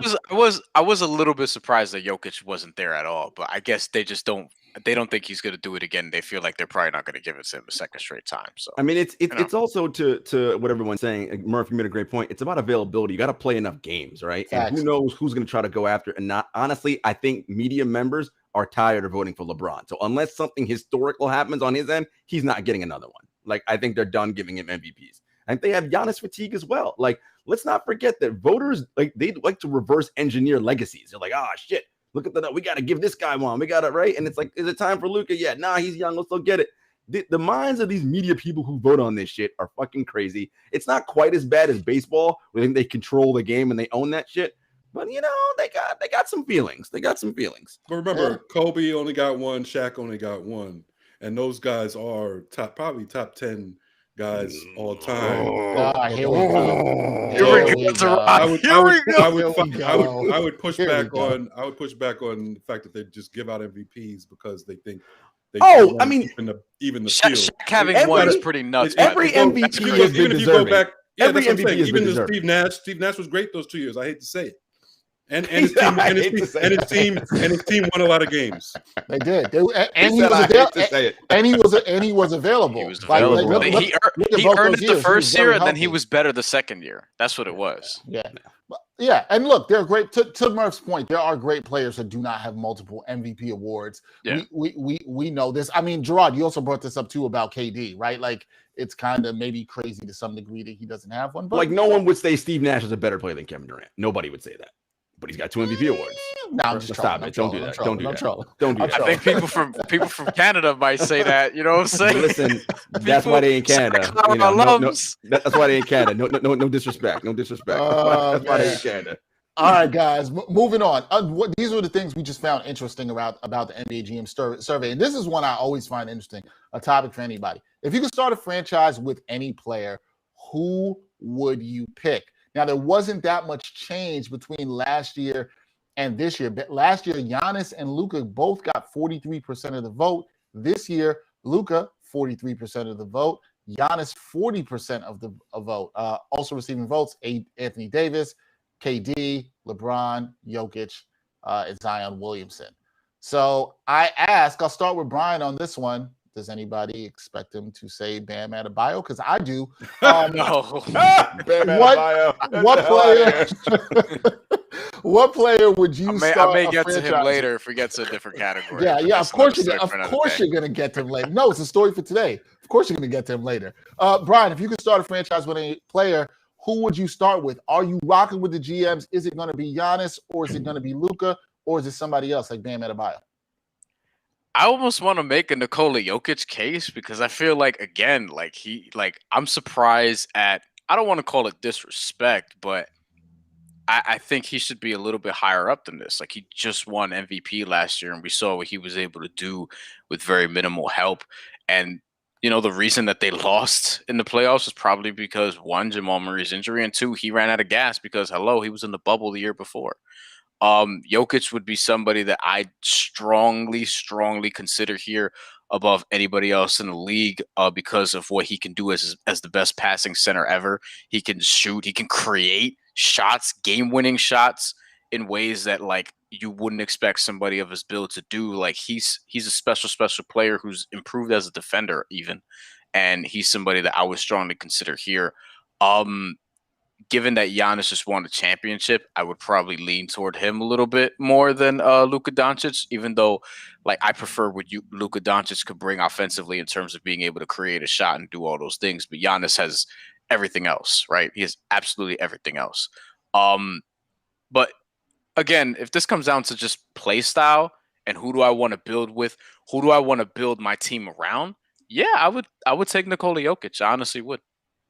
was a little bit surprised that Jokic wasn't there at all, but I guess they just don't think he's going to do it again. They feel like they're probably not going to give it to him a second straight time. So I mean, it's also to what everyone's saying. Murph, you made a great point. It's about availability. You got to play enough games, right? Facts. And who knows who's going to try to go after it and not. Honestly, I think media members are tired of voting for LeBron. So unless something historical happens on his end, he's not getting another one. Like, I think they're done giving him MVPs. And they have Giannis fatigue as well. Like, let's not forget that voters, they like to reverse engineer legacies. They're like, oh, shit, look at we got to give this guy one. We got it, right? And it's like, is it time for Luka? Yeah, nah, he's young. Let's still get it. The minds of these media people who vote on this shit are fucking crazy. It's not quite as bad as baseball, where they control the game and they own that shit. But they got some feelings. They got some feelings. But remember, Kobe only got one, Shaq only got one, and those guys are probably top 10 guys all time. Here we go. I would push back on the fact that they just give out MVPs because they think. Even the field. Shaq having one is pretty nuts. Every MVP has been deserving. Every MVP has been deserving. Steve Nash was great those 2 years. I hate to say it. And his team won a lot of games. They did. He was available. He was available. He earned it the first year, and then he was better the second year. That's what it was. Yeah. And look, they're great. To Murph's point, there are great players that do not have multiple MVP awards. Yeah. We know this. I mean, Jarod, you also brought this up too about KD, right? Like, it's kind of maybe crazy to some degree that he doesn't have one. But like, no one would say Steve Nash is a better player than Kevin Durant. Nobody would say that. But he's got 2 MVP awards. No, I'm just stop it. Don't do that. Don't do that. I think people from Canada might say that. You know what I'm saying? Listen, that's why they in Canada. That's why they in Canada. No disrespect. No disrespect. That's why they in Canada. All right, guys. Moving on. These were the things we just found interesting about the NBA GM survey, and this is one I always find interesting. A topic for anybody. If you could start a franchise with any player, who would you pick? Now, there wasn't that much change between last year and this year. But last year, Giannis and Luka both got 43% of the vote. This year, Luka, 43% of the vote. Giannis, 40% of the vote. Also receiving votes, Anthony Davis, KD, LeBron, Jokic, and Zion Williamson. So I'll start with Bryan on this one. Does anybody expect him to say Bam Adebayo? Because I do. No. Bam Adebayo. What player would you start? I may get to him later if we get to a different category. Yeah. Of course you're going to get to him later. No, it's a story for today. Of course you're going to get to him later. Bryan, if you could start a franchise with a player, who would you start with? Are you rocking with the GMs? Is it going to be Giannis, or is it going to be Luka, or is it somebody else like Bam Adebayo? I almost want to make a Nikola Jokic case because I feel like, again, I'm surprised at, I don't want to call it disrespect, but I think he should be a little bit higher up than this. Like, he just won MVP last year, and we saw what he was able to do with very minimal help. And, the reason that they lost in the playoffs is probably because, 1, Jamal Murray's injury, and 2, he ran out of gas because, he was in the bubble the year before. Jokic would be somebody that I strongly consider here above anybody else in the league because of what he can do as the best passing center ever. He can shoot, he can create shots, game-winning shots in ways that you wouldn't expect somebody of his build to do. Like, he's a special player who's improved as a defender even, and he's somebody that I would strongly consider here. Given that Giannis just won a championship, I would probably lean toward him a little bit more than Luka Doncic, even though I prefer what Luka Doncic could bring offensively in terms of being able to create a shot and do all those things. But Giannis has everything else, right? He has absolutely everything else. But again, if this comes down to just play style and who do I want to build with, who do I want to build my team around? Yeah, I would take Nikola Jokic. I honestly would.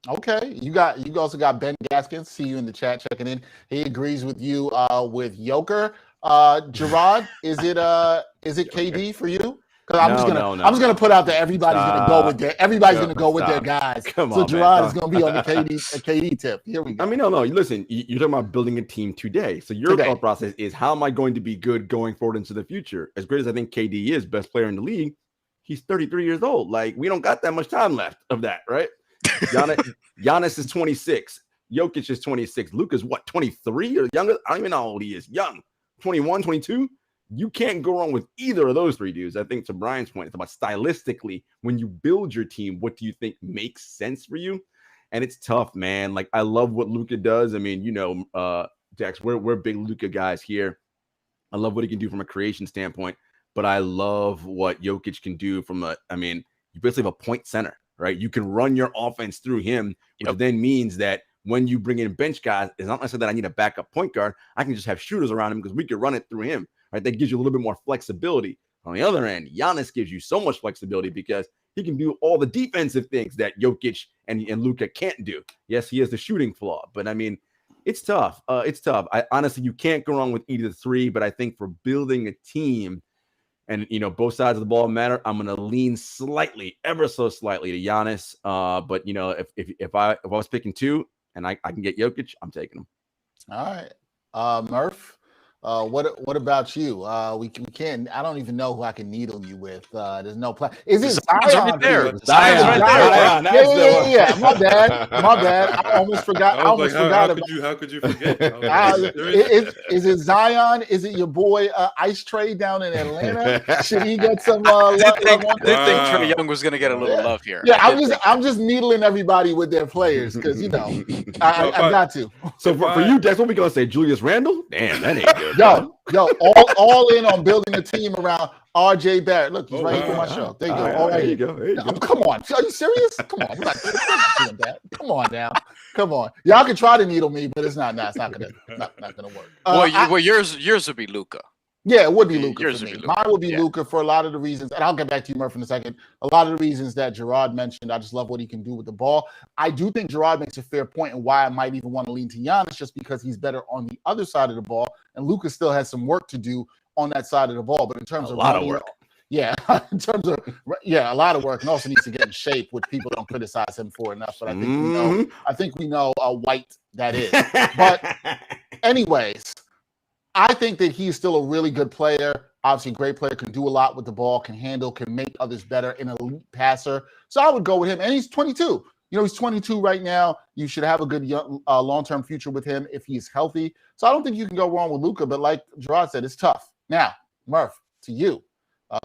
Okay, you also got Ben Gaskins. See you in the chat checking in. He agrees with you with Joker. Jarod, is it KD for you? Because I'm just gonna put out that everybody's gonna go with their guys. Come on, so Jarod is gonna be on the KD tip. Here we go. I mean, no. Listen, you're talking about building a team today. So your thought process is, how am I going to be good going forward into the future? As great as I think KD is, best player in the league, he's 33 years old. Like, we don't got that much time left of that, right? Giannis is 26. Jokic is 26. Luka's 23 or younger? I don't even know how old he is. Young. 21, 22. You can't go wrong with either of those three dudes. I think, to Bryan's point, it's about stylistically, when you build your team, what do you think makes sense for you? And it's tough, man. Like, I love what Luka does. I mean, Dex, we're big Luka guys here. I love what he can do from a creation standpoint, but I love what Jokic can do you basically have a point center. Right, you can run your offense through him, which then means that when you bring in bench guys, it's not necessarily that I need a backup point guard. I can just have shooters around him because we can run it through him. Right, that gives you a little bit more flexibility. On the other end, Giannis gives you so much flexibility because he can do all the defensive things that Jokic and Luka can't do. Yes, he has the shooting flaw, but I mean, it's tough. It's tough. I honestly, you can't go wrong with either three, but I think for building a team, and both sides of the ball matter, I'm going to lean slightly, ever so slightly, to Giannis. But if I was picking two and I can get Jokic, I'm taking him. All right, Murph. What about you? We can't. I don't even know who I can needle you with. There's no plan. Is it Zion? Right there. Zion. Zion. Yeah. My bad. I almost forgot. How could you forget? Is it Zion? Is it your boy Ice Trey down in Atlanta? Should he get some love? I did think Trae Young was going to get a little love here. Yeah, I'm just needling everybody with their players because I got to. So for you, Dex, what we gonna say? Julius Randle? Damn, that ain't good. Yo, all in on building a team around R.J. Barrett. Look, he's right here for my show. There you go. All right, there you go. There you go. Come on. Are you serious? Come on. We're not doing that. Come on now. Come on. Y'all can try to needle me, but it's not gonna work. Well, yours would be Luka. Yeah, it would be Luka Yours for would me. be Luka. Mine would be Luka for a lot of the reasons, and I'll get back to you, Murph, in a second. A lot of the reasons that Jarod mentioned. I just love what he can do with the ball. I do think Jarod makes a fair point, and why I might even want to lean to Giannis, just because he's better on the other side of the ball, and Luka still has some work to do on that side of the ball. But in terms of a lot of work. Yeah, in terms of a lot of work, and also needs to get in shape, which people don't criticize him for enough. But I think we know how white that is. But anyways, I think that he's still a really good player. Obviously, a great player, can do a lot with the ball, can handle, can make others better, an elite passer. So I would go with him. And he's 22. He's 22 right now. You should have a good long-term future with him if he's healthy. So I don't think you can go wrong with Luka. But like Jarod said, it's tough. Now, Murph, to you.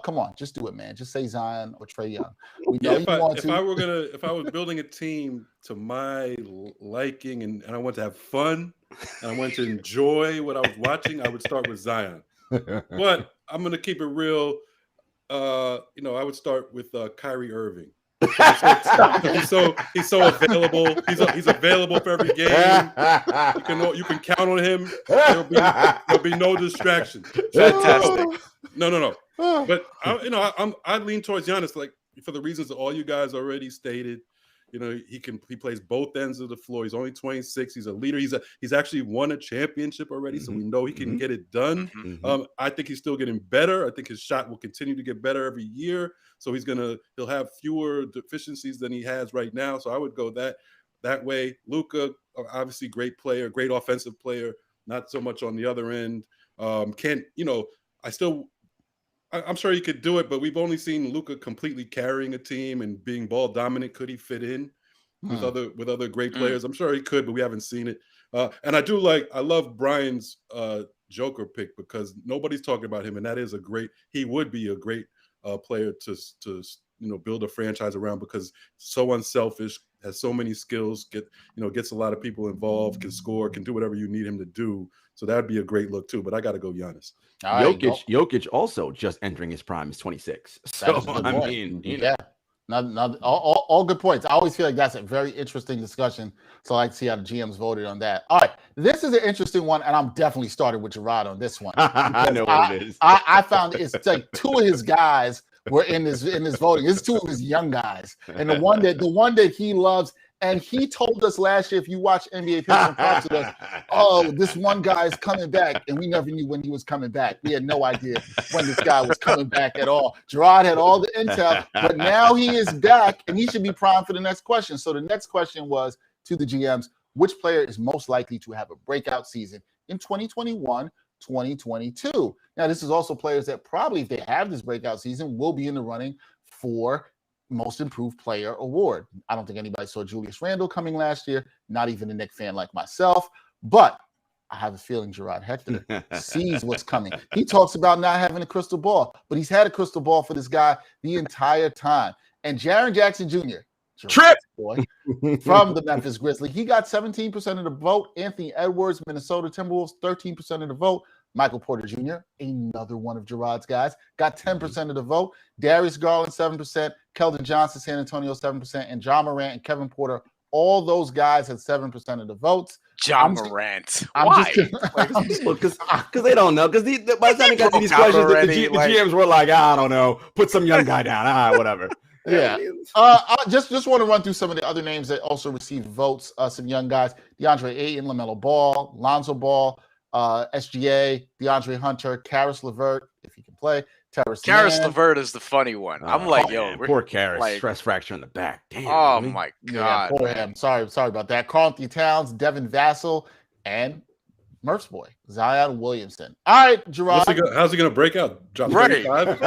Come on, just do it, man. Just say Zion or Trae Young. If I was building a team to my liking and I want to have fun and I want to enjoy what I was watching, I would start with Zion. But I'm going to keep it real. I would start with Kyrie Irving. He's so available. He's available for every game. You can count on him. There'll be no distraction. Fantastic. No. But I lean towards Giannis, like for the reasons that all you guys already stated. He plays both ends of the floor. He's only 26. He's a leader. He's actually won a championship already, so we know he can get it done. I think he's still getting better. I think his shot will continue to get better every year. So he'll have fewer deficiencies than he has right now. So I would go that way. Luka, obviously great player, great offensive player. Not so much on the other end. I'm sure he could do it, but we've only seen Luka completely carrying a team and being ball dominant. Could he fit in with other great players? I'm sure he could, but we haven't seen it. And I love Brian's Joker pick because nobody's talking about him, and that is he would be a great player to build a franchise around because so unselfish, has so many skills, gets a lot of people involved, can score, can do whatever you need him to do. So that'd be a great look too. But I got to go Giannis. Jokic also just entering his prime is 26. So I mean, yeah. All good points. I always feel like that's a very interesting discussion. So I like to see how the GMs voted on that. All right. This is an interesting one, and I'm definitely starting with Jarod on this one. I know what it is. I found it's like two of his guys were in this voting. It's two of his young guys. And the one that he loves. And he told us last year, if you watch NBA Picks and Props with us, this one guy is coming back. And we never knew when he was coming back. We had no idea when this guy was coming back at all. Jarod had all the intel, but now he is back, and he should be primed for the next question. So the next question was to the GMs, which player is most likely to have a breakout season in 2021, 2022? Now, this is also players that probably, if they have this breakout season, will be in the running for Most Improved Player award. I don't think anybody saw Julius Randle coming last year, not even a Knicks fan like myself, but I have a feeling Jarod Hector sees what's coming. He talks about not having a crystal ball, but he's had a crystal ball for this guy the entire time. And Jaren Jackson Jr., boy, from the Memphis Grizzlies, he got 17% of the vote. Anthony Edwards, Minnesota Timberwolves, 13% of the vote. Michael Porter Jr., another one of Jarod's guys, got 10% of the vote. Darius Garland, 7%. Keldon Johnson, San Antonio, 7%. And John Morant and Kevin Porter, all those guys had 7% of the votes. John Morant. Why? Because they don't know. Because by the time they got to these questions, the GMs were like, I don't know. Put some young guy down. Whatever. Yeah. I just want to run through some of the other names that also received votes. Some young guys: DeAndre Ayton, LaMelo Ball, Lonzo Ball, SGA, DeAndre Hunter, Karis LeVert, if he can play. Karis LeVert is the funny one. I'm like, yo, poor Karis, like, stress fracture in the back. Damn. oh really? my Yeah, god, poor man. him. Sorry about that. Karl Anthony Towns, Devin Vassell, and Murph's boy, Zion Williamson. All right, Gerard. How's he going to break out? Drop Right. 35?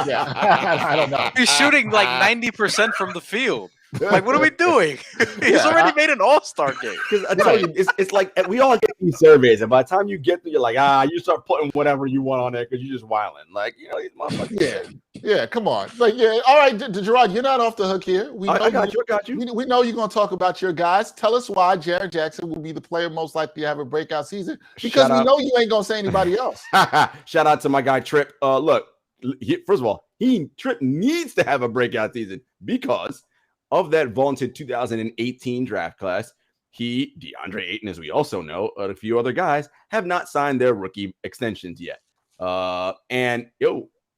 Yeah, I don't know. He's shooting like 90% from the field. Like, what are we doing? He's already made an all-star game. Because I tell you, it's like we all get these surveys, and by the time you get there, you're like, you start putting whatever you want on there because you're just wilding. Like, these motherfuckers. Yeah, come on. Like, all right, Gerard, you're not off the hook here. I got you. We know you're going to talk about your guys. Tell us why Jarrett Jackson will be the player most likely to have a breakout season, because we know you ain't going to say anybody else. Shout out to my guy Tripp. Look, first of all, Tripp needs to have a breakout season because of that vaunted 2018 draft class. DeAndre Ayton, as we also know, and a few other guys have not signed their rookie extensions yet. And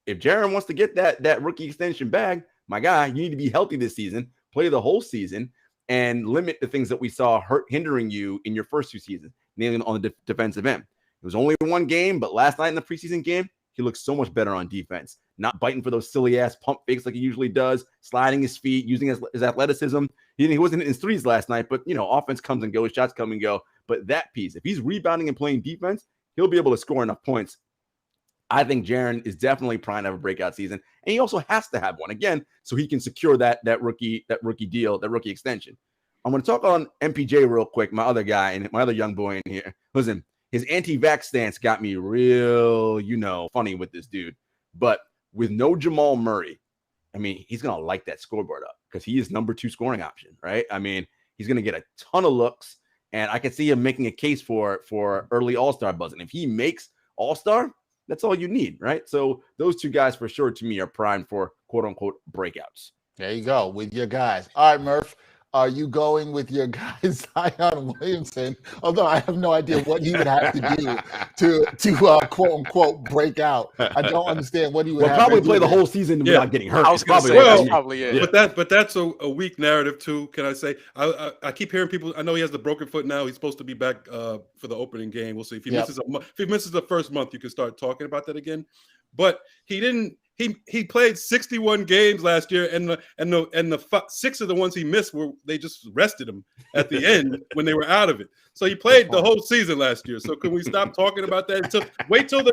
if Jarrett wants to get that rookie extension bag, my guy, you need to be healthy this season, play the whole season, and limit the things that we saw hindering you in your first two seasons, mainly on the defensive end. It was only one game, but last night in the preseason game, he looked so much better on defense, not biting for those silly ass pump fakes like he usually does, sliding his feet, using his athleticism. He wasn't hitting his threes last night, but offense comes and goes, shots come and go. But that piece, if he's rebounding and playing defense, he'll be able to score enough points. I think Jaren is definitely primed to have a breakout season, and he also has to have one again so he can secure that rookie deal, that rookie extension. I'm going to talk on MPJ real quick, my other guy and my other young boy in here. Listen, his anti-vax stance got me real, funny with this dude. But with no Jamal Murray, I mean, he's going to light that scoreboard up because he is number 2 scoring option, right? I mean, he's going to get a ton of looks, and I can see him making a case for early All-Star buzz. And if he makes All-Star, that's all you need, right? So those two guys for sure to me are primed for quote-unquote breakouts. There you go, with your guys. All right, Murph. Are you going with your guy Zion Williamson? Although I have no idea what he would have to do to quote unquote break out. I don't understand what he would have probably to play do the whole season without getting hurt. I was going to say that's probably it. But that's a weak narrative too. Can I say? I keep hearing people. I know he has the broken foot now. He's supposed to be back for the opening game. We'll see if he misses if he misses the first month. You can start talking about that again. But he didn't. He played 61 games last year, and the 6 of the ones he missed they just rested him at the end when they were out of it. So he played the whole season last year. So can we stop talking about that? Wait till the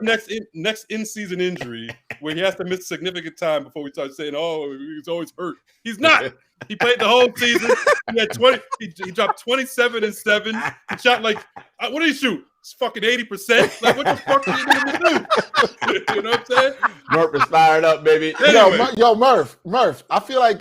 next in-season injury where he has to miss significant time before we start saying, "Oh, he's always hurt." He's not. He played the whole season. He had 20. He dropped 27 and 7. He shot like what did he shoot? It's fucking 80%. Like, what the fuck are you going to do? You know what I'm saying? Murph is fired up, baby. Anyway. Yo, Murph. I feel like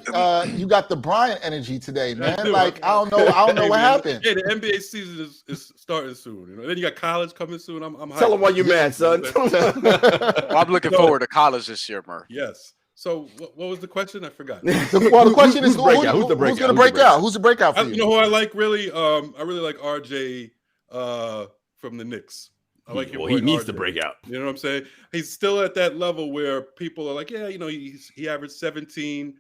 you got the Bryan energy today, man. Like, I don't know what happened. Yeah, the NBA season is starting soon. Then you got college coming soon. I'm Tell him why you're mad, son. I'm looking forward to college this year, Murph. Yes. So what was the question? I forgot. The question is, who's going to break out? Who's the breakout for you? You know who I like really? I really like RJ from the Knicks. I like him. Well, he needs to break out. You know what I'm saying? He's still at that level where people are like, yeah, he averaged 17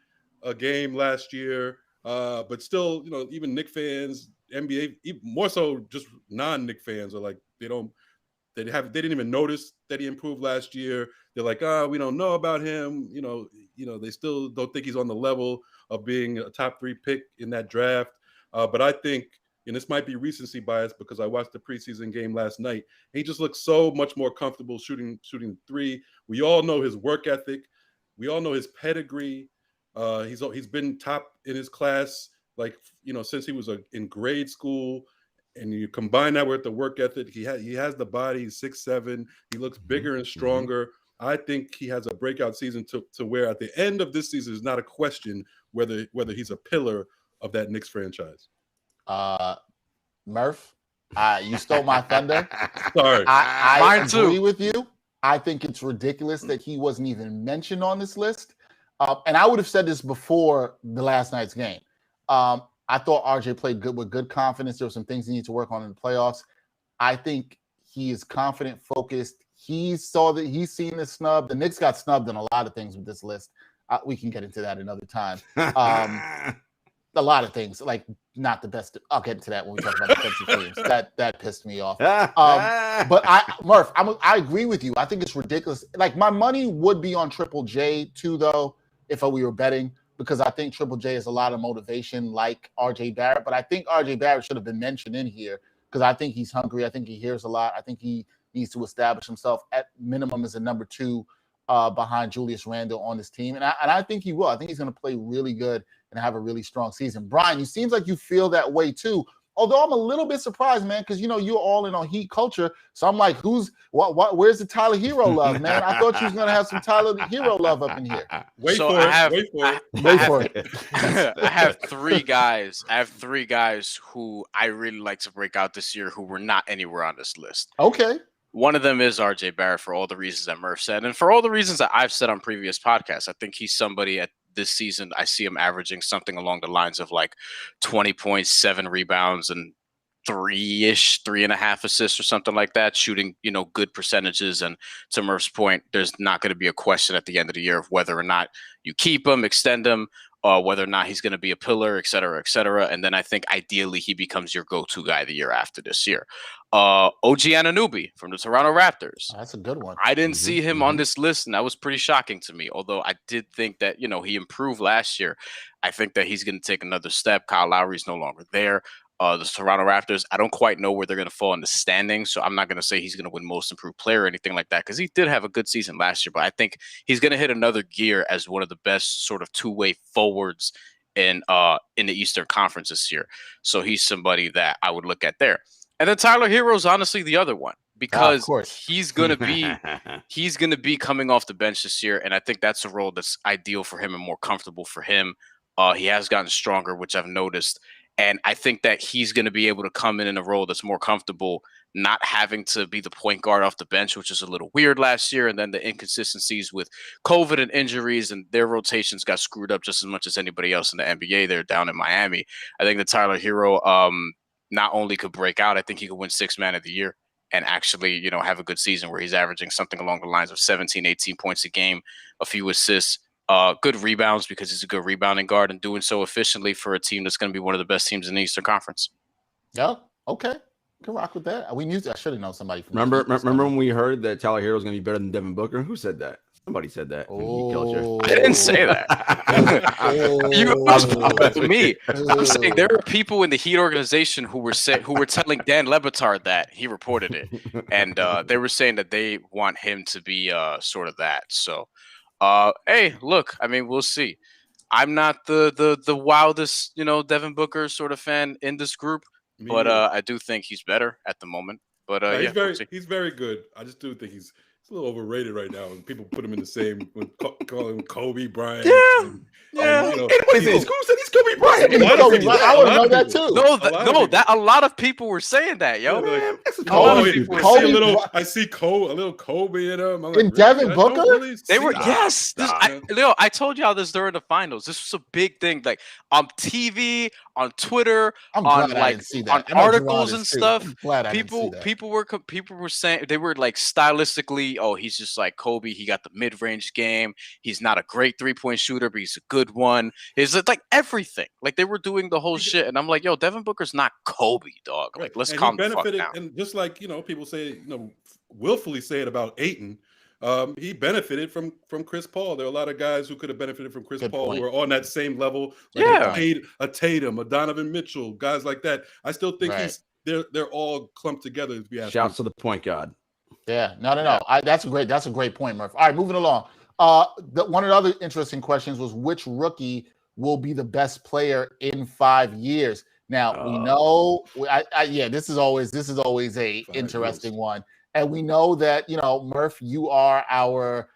a game last year, but still, even Knicks fans, NBA, even more so, just non-Knicks fans are like, they didn't even notice that he improved last year. They're like, we don't know about him. They still don't think he's on the level of being a top 3 pick in that draft. But I think, and this might be recency bias because I watched the preseason game last night. He just looks so much more comfortable shooting 3. We all know his work ethic. We all know his pedigree. He's been top in his class, since he was in grade school. And you combine that with the work ethic. He has the body. He's 6'7". He looks bigger and stronger. I think he has a breakout season to where at the end of this season is not a question whether he's a pillar of that Knicks franchise. Murph, you stole my thunder. Sorry. I agree with you. I think it's ridiculous that he wasn't even mentioned on this list. And I would have said this before the last night's game. I thought RJ played good with good confidence. There were some things he needs to work on in the playoffs. I think he is confident, focused. He's seen the snub. The Knicks got snubbed in a lot of things with this list. We can get into that another time. A lot of things, like not the best. I'll get into that when we talk about defensive teams. That pissed me off. But Murph, I agree with you. I think it's ridiculous. Like my money would be on Triple J too, though, if we were betting, because I think Triple J has a lot of motivation, like RJ Barrett. But I think RJ Barrett should have been mentioned in here because I think he's hungry. I think he hears a lot. I think he needs to establish himself at minimum as a number 2 behind Julius Randle on this team, and I think he will. I think he's going to play really good and have a really strong season. Bryan, you seems like you feel that way too. Although I'm a little bit surprised, man, because you're all in on Heat culture. So I'm like, where's the Tyler Hero love, man? I thought you was gonna have some Tyler Hero love up in here. Wait for it. I have 3 guys. I have 3 guys who I really like to break out this year who were not anywhere on this list. Okay. One of them is RJ Barrett for all the reasons that Murph said, and for all the reasons that I've said on previous podcasts. I think he's somebody at this season, I see him averaging something along the lines of like 20 points, 7 rebounds, and 3.5 assists or something like that, shooting, good percentages. And to Murph's point, there's not going to be a question at the end of the year of whether or not you keep him, extend him, whether or not he's going to be a pillar, et cetera, et cetera. And then I think ideally he becomes your go-to guy the year after this year. OG Anunoby from the Toronto Raptors. That's a good one. I didn't see him on this list, and that was pretty shocking to me. Although I did think that, he improved last year. I think that he's going to take another step. Kyle Lowry's no longer there. The Toronto Raptors, I don't quite know where they're going to fall in the standings, so I'm not going to say he's going to win Most Improved Player or anything like that, because he did have a good season last year, but I think he's going to hit another gear as one of the best sort of two-way forwards in the Eastern Conference this year. So he's somebody that I would look at there. And then Tyler Hero's honestly the other one, because he's going to be coming off the bench this year, and I think that's a role that's ideal for him and more comfortable for him. He has gotten stronger, which I've noticed. And I think that he's going to be able to come in a role that's more comfortable, not having to be the point guard off the bench, which is a little weird last year. And then the inconsistencies with COVID and injuries and their rotations got screwed up just as much as anybody else in the NBA. They're down in Miami. I think that Tyler Hero not only could break out, I think he could win 6th Man of the Year and actually, have a good season where he's averaging something along the lines of 17, 18 points a game, a few assists. Good rebounds because he's a good rebounding guard and doing so efficiently for a team that's going to be one of the best teams in the Eastern Conference. Yeah, okay. Can rock with that. I should have known somebody. Remember when we heard that Tyler Hero was going to be better than Devin Booker? Who said that? Somebody said that. Oh. I didn't say that. Me. I'm saying there are people in the Heat organization who were telling Dan Le Batard that he reported it, and they were saying that they want him to be sort of that. So. Hey, look, I mean, we'll see. I'm not the wildest, Devin Booker sort of fan in this group, but I do think he's better at the moment. But he's very good. I just do think he's a little overrated right now, and people put him in the same call him Kobe Bryant. Yeah. Anybody says who said he's Kobe Bryant? I would know that too. A lot of people were saying that, yo. I see a little Kobe in him. In Devin Booker, they were yes. I told y'all this during the finals. This was a big thing, like on TV, on Twitter, on articles and stuff. People were saying they were like stylistically. Oh, he's just like Kobe. He got the mid-range game. He's not a great 3-point shooter, but he's a good one. It's like everything. Like they were doing the whole shit, and I'm like, yo, Devin Booker's not Kobe, dog. Like, let's calm the fuck down. And just like people say, willfully say it about Ayton. He benefited from Chris Paul. There are a lot of guys who could have benefited from Chris Paul who are on that same level. Like a Tatum, a Donovan Mitchell, guys like that. I still think they're all clumped together. Shouts to the point guard. Yeah, no. That's a great point, Murph. All right, moving along. One of the other interesting questions was which rookie will be the best player in 5 years. Now we know. This is always a interesting one. And we know that, Murph, you are our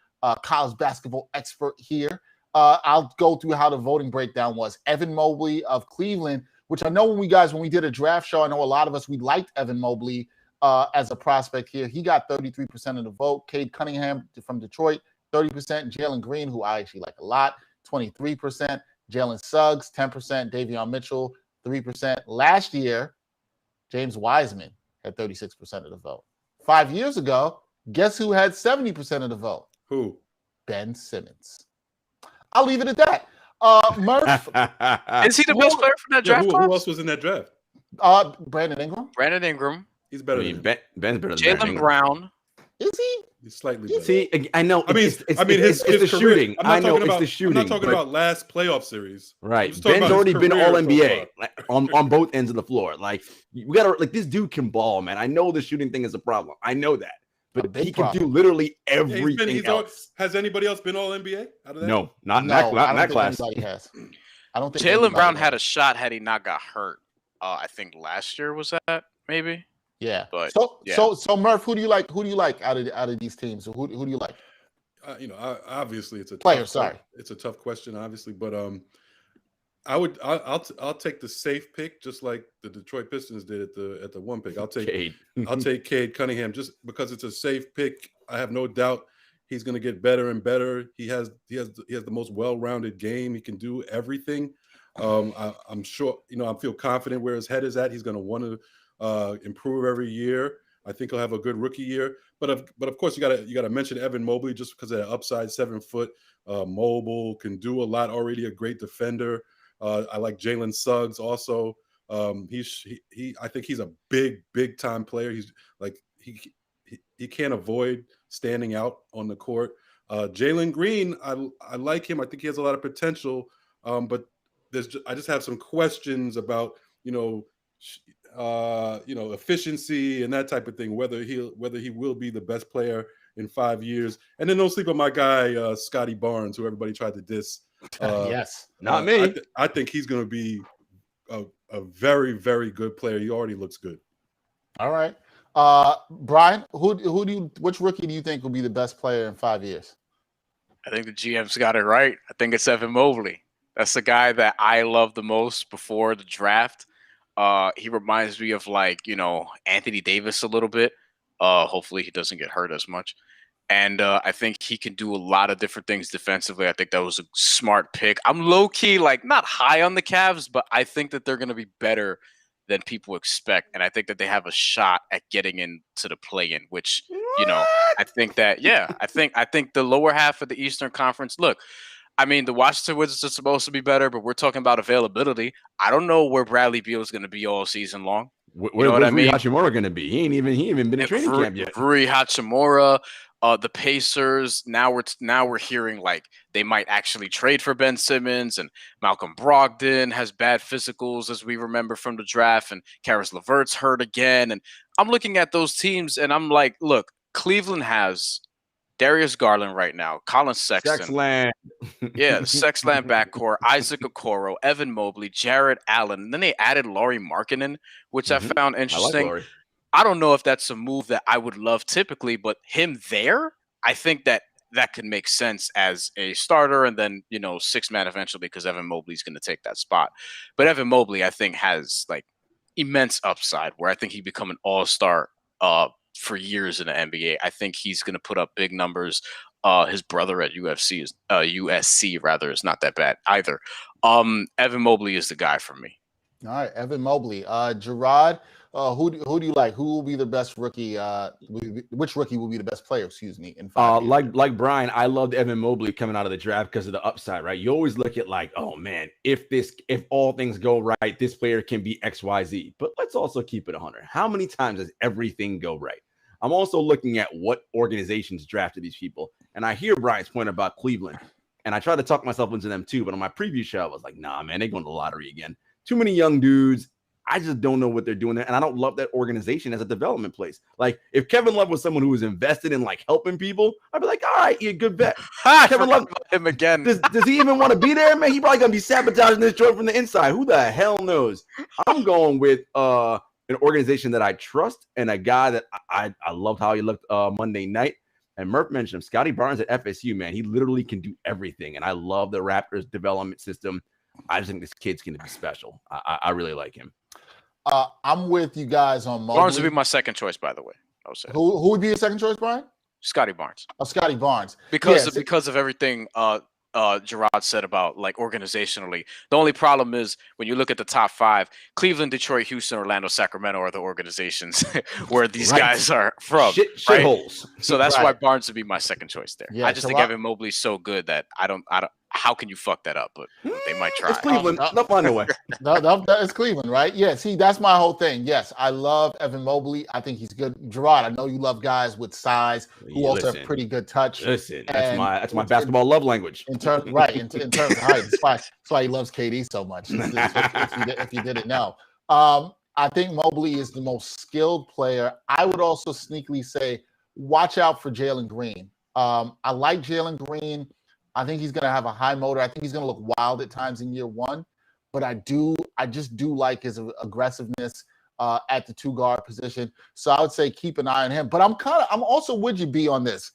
college basketball expert here. I'll go through how the voting breakdown was. Evan Mobley of Cleveland, which I know when we did a draft show, I know a lot of us, we liked Evan Mobley as a prospect here. He got 33% of the vote. Cade Cunningham from Detroit, 30%. Jalen Green, who I actually like a lot, 23%. Jalen Suggs, 10%. Davion Mitchell, 3%. Last year, James Wiseman had 36% of the vote. 5 years ago, guess who had 70% of the vote? Who? Ben Simmons. I'll leave it at that. Murph, Is he the best player from that draft who class? else was in that draft? Brandon Ingram. Brandon Ingram. He's better than him. Ben's better than Jalen Brown. Is he? He's slightly better. See, I know. His it's the career, shooting. I know it's the shooting. I'm not talking about last playoff series. Right. talking Ben's about already his been career all so NBA far. on both ends of the floor. Like we gotta this dude can ball, man. I know the shooting thing is a problem. I know that. But he can do literally everything else. Has anybody else been all NBA out of that? No, not in No, I don't that think class. anybody has. I don't think Jalen anybody Brown has. had a shot had he not got hurt. I think last year was that maybe. Yeah. But, so Murph, who do you like? Who do you like out of these teams? Who do you like? Obviously it's a Player. it's a tough question, obviously, but I'll take the safe pick, just like the Detroit Pistons did at the one pick. I'll take Cade Cunningham just because it's a safe pick. I have no doubt he's going to get better and better. He has the most well-rounded game. He can do everything. I'm sure, I feel confident where his head is at. He's going to want to improve every year. I think he'll have a good rookie year. But of course, you gotta mention Evan Mobley just because of that upside, 7 foot, mobile, can do a lot. Already a great defender. I like Jalen Suggs also. I think he's a big time player. He's like he can't avoid standing out on the court. Jalen Green, I like him. I think he has a lot of potential. But I just have some questions about efficiency and that type of thing. Whether he will be the best player in 5 years. And then don't sleep on my guy Scotty Barnes, who everybody tried to diss. Yes, not me. I think he's going to be a very, very good player. He already looks good. All right, Brian, which rookie do you think will be the best player in 5 years? I think the GM's got it right. I think it's Evan Mobley. That's the guy that I love the most before the draft. He reminds me of Anthony Davis a little bit. Hopefully he doesn't get hurt as much. And I think he can do a lot of different things defensively. I think that was a smart pick. I'm low-key, not high on the Cavs, but I think that they're going to be better than people expect. And I think that they have a shot at getting into the play-in, which, I think that, I think the lower half of the Eastern Conference, look, I mean, the Washington Wizards are supposed to be better, but we're talking about availability. I don't know where Bradley Beal is going to be all season long. Where's Rui Hachimura going to be? He ain't even been in training camp yet. Rui Hachimura, the Pacers. Now we're hearing they might actually trade for Ben Simmons, and Malcolm Brogdon has bad physicals, as we remember from the draft, and Karis LeVert's hurt again. And I'm looking at those teams, and I'm like, look, Cleveland has Darius Garland right now, Colin Sexton. Sexland. Yeah, the Sexland backcourt, Isaac Okoro, Evan Mobley, Jared Allen. And then they added Lauri Markkanen, which I found interesting. I don't know if that's a move that I would love typically, but him there, I think that could make sense as a starter and then, six-man eventually because Evan Mobley's going to take that spot. But Evan Mobley, I think, has immense upside where I think he'd become an all-star for years in the NBA. I think he's going to put up big numbers. His brother at USC is not that bad either. Evan Mobley is the guy for me. All right, Evan Mobley. Jarod, who do you like? Who will be the best rookie? Which rookie will be the best player? Excuse me. In 5 years? Like Brian, I loved Evan Mobley coming out of the draft because of the upside, right? You always look at oh man, if all things go right, this player can be XYZ. But let's also keep it 100. How many times does everything go right? I'm also looking at what organizations drafted these people, and I hear Brian's point about Cleveland, and I try to talk myself into them too. But on my preview show, I was like, nah, man, they're going to the lottery again. Too many young dudes. I just don't know what they're doing there. And I don't love that organization as a development place. If Kevin Love was someone who was invested in helping people, I'd be like, all right, you're a good bet. Kevin Love, him again. Does he even want to be there, man? He probably going to be sabotaging this joint from the inside. Who the hell knows? I'm going with an organization that I trust and a guy that I loved how he looked Monday night. And Murph mentioned him, Scotty Barnes at FSU, man. He literally can do everything. And I love the Raptors development system. I just think this kid's going to be special. I really like him. I'm with you guys on Mobley. Barnes would be my second choice, by the way. I would say. Who would be your second choice, Brian? Scotty Barnes. Oh, Scotty Barnes. Because of everything Jarod said about organizationally. The only problem is when you look at the top 5, Cleveland, Detroit, Houston, Orlando, Sacramento are the organizations where these guys are from. Shitholes. So that's why Barnes would be my second choice there. Yeah, I just think Evan Mobley's so good that I how can you fuck that up? But they might try. It's Cleveland. They'll find a way. It's Cleveland, right? Yeah, see, that's my whole thing. Yes, I love Evan Mobley. I think he's good. Jarod, I know you love guys with size who also have pretty good touch. Listen, that's my basketball love language. In terms of height. That's why he loves KD so much. If you didn't know. I think Mobley is the most skilled player. I would also sneakily say, watch out for Jalen Green. I like Jalen Green. I think he's going to have a high motor. I think he's going to look wild at times in year one, but I just do like his aggressiveness at the 2-guard position. So I would say keep an eye on him. But I'm also with you, B, on this.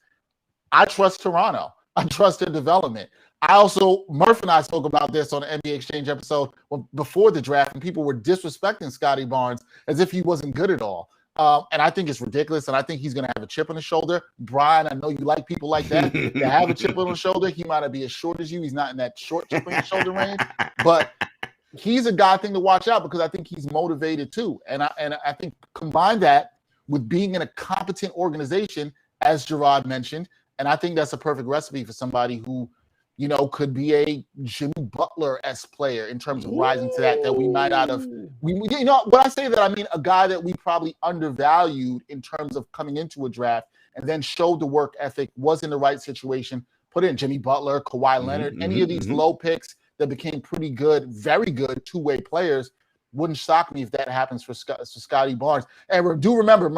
I trust Toronto. I trust their development. Murph and I spoke about this on the NBA Exchange episode before the draft, and people were disrespecting Scotty Barnes as if he wasn't good at all. And I think it's ridiculous, and I think he's going to have a chip on his shoulder. Brian, I know you like people like that. To have a chip on his shoulder, he might not be as short as you. He's not in that short chip on your shoulder range, but he's a guy thing to watch out because I think he's motivated too. And I think combine that with being in a competent organization, as Jarod mentioned, and I think that's a perfect recipe for somebody who, could be a Jimmy Butler-esque player in terms of rising to that we might not have. When I say that, I mean a guy that we probably undervalued in terms of coming into a draft and then showed the work ethic, was in the right situation, put in Jimmy Butler, Kawhi Leonard, any of these low picks that became pretty good, very good two-way players. Wouldn't shock me if that happens for Scotty Barnes. And do remember,